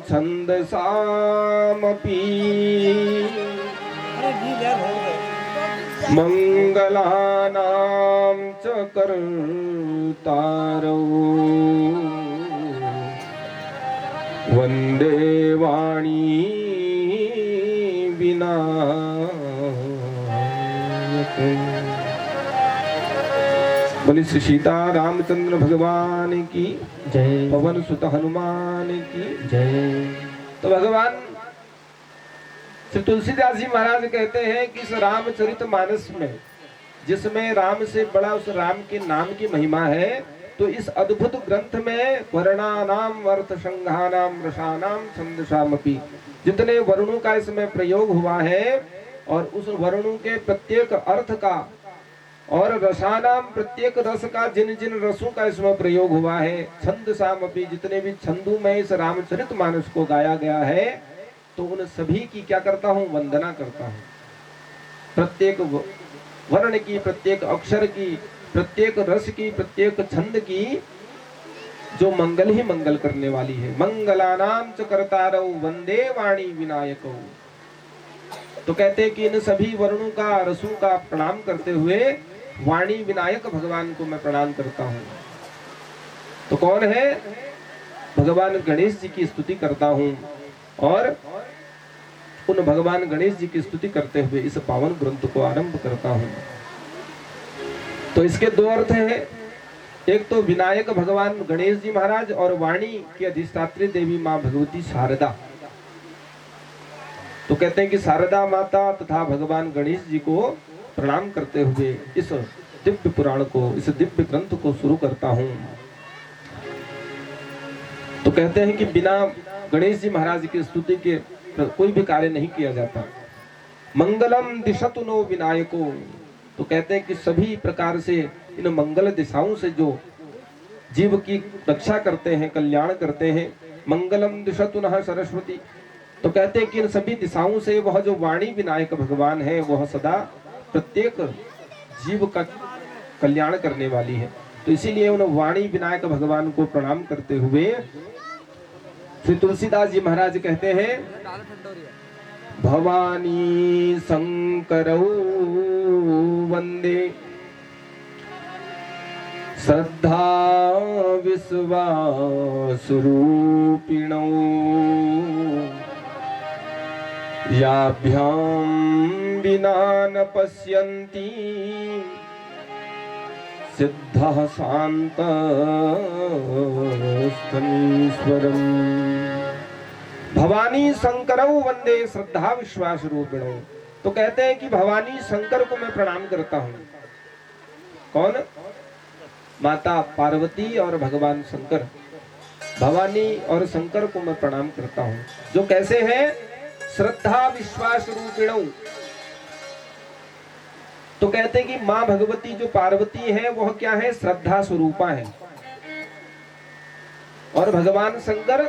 छंदसामपि मंगलानां च कर्तारौ वंदे वाणी विनायकम्। बोले श्री सीता रामचंद्र भगवान की जय। पवन सुत हनुमान की जय। तो भगवान श्री तुलसीदास जी महाराज कहते हैं कि इस रामचरितमानस में जिसमें राम से बड़ा उस राम के नाम की महिमा है, तो इस अद्भुत ग्रंथ में वर्णानाम अर्थ संघानाम रसानाम छंदसामपि जितने वर्णों का इसमें प्रयोग हुआ है और उस वर्णों के प्रत्येक अर्थ का और रसानाम प्रत्येक रस का जिन जिन रसों का इसमें प्रयोग हुआ है, छंदसामपि जितने भी छंदों में इस रामचरितमानस को गाया गया है, तो उन सभी की क्या करता हूँ, वंदना करता हूँ। प्रत्येक वर्ण की, प्रत्येक अक्षर की, प्रत्येक रस की, प्रत्येक छंद की जो मंगल ही मंगल करने वाली है। मंगलानाम च कर्तारौ वंदे वाणी विनायकौ। तो कहते हैं कि इन सभी वर्णों का, रसों का प्रणाम करते हुए वाणी विनायक भगवान को मैं प्रणाम करता हूँ। तो कौन है? भगवान गणेश जी की स्तुति करता हूँ और उन भगवान गणेश जी की स्तुति करते हुए इस पावन ग्रंथ को आरंभ करता हूँ। तो इसके 2 अर्थ हैं। एक तो विनायक भगवान गणेश जी महाराज और वाणी की अधिष्ठात्री देवी माँ भगवती शारदा। तो कहते हैं कि शारदा माता तथा भगवान गणेश जी को प्रणाम करते हुए इस दिव्य पुराण को, इस दिव्य ग्रंथ को शुरू करता हूँ। तो कहते हैं कि बिना गणेश जी महाराज की स्तुति के कोई भी कार्य नहीं किया जाता। मंगलम दिशतु नो विनायको। तो कहते हैं कि सभी प्रकार से इन मंगल दिशाओं से जो जीव की रक्षा करते हैं, कल्याण करते हैं, मंगलम दिशतु नः सरस्वती। तो कहते हैं कि इन सभी दिशाओं से वह जो वाणी विनायक भगवान है वह सदा प्रत्येक जीव का कल्याण करने वाली है। तो इसीलिए उन वाणी विनायक भगवान को प्रणाम करते हुए श्री तुलसीदास जी महाराज कहते हैं, भवानी शंकरौ वंदे श्रद्धा विश्वासरूपिणौ याभ्यां विना न पश्यन्ति सिद्धः शान्तस्तमीश्वरम्। भवानी शंकरौ वंदे श्रद्धा विश्वास रूपिणौ। तो कहते हैं कि भवानी शंकर को मैं प्रणाम करता हूँ। कौन? माता पार्वती और भगवान शंकर। भवानी और शंकर को मैं प्रणाम करता हूँ जो कैसे हैं? श्रद्धा विश्वास रूपिणौ। तो कहते हैं कि माँ भगवती जो पार्वती है वह क्या है? श्रद्धा स्वरूपा है और भगवान शंकर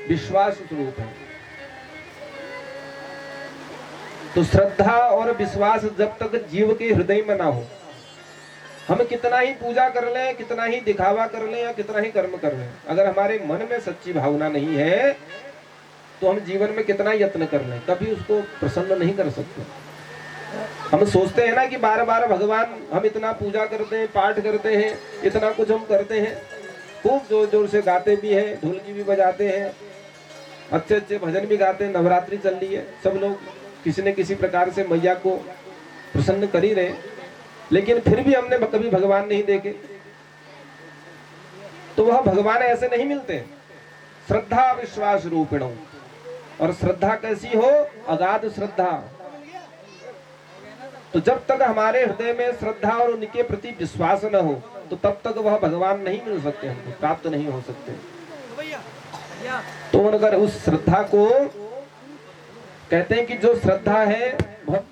विश्वास स्वरूप है। तो श्रद्धा और विश्वास जब तक जीव के हृदय में ना हो, हम कितना ही पूजा कर लें, कितना ही दिखावा कर लें या कितना ही कर्म कर लें, अगर हमारे मन में सच्ची भावना नहीं है तो हम जीवन में कितना यत्न कर लें कभी उसको प्रसन्न नहीं कर सकते। हम सोचते हैं ना कि बार बार भगवान, हम इतना पूजा करते हैं, पाठ करते हैं, इतना कुछ हम करते हैं, खूब जोर जोर से गाते भी हैं, ढोलकी भी बजाते हैं, अच्छे अच्छे भजन भी गाते हैं, नवरात्रि चल रही है, सब लोग किसी न किसी प्रकार से मैया को प्रसन्न कर ही रहे, लेकिन फिर भी हमने कभी भगवान नहीं देखे। तो वह भगवान ऐसे नहीं मिलते। श्रद्धा विश्वास रूपिणौ। और श्रद्धा कैसी हो? अगाध श्रद्धा। तो जब तक हमारे हृदय में श्रद्धा और उनके प्रति विश्वास न हो तो तब तक वह भगवान नहीं मिल सकते, हमको प्राप्त नहीं हो सकते। तो अगर उस श्रद्धा को कहते हैं कि जो श्रद्धा है बहुत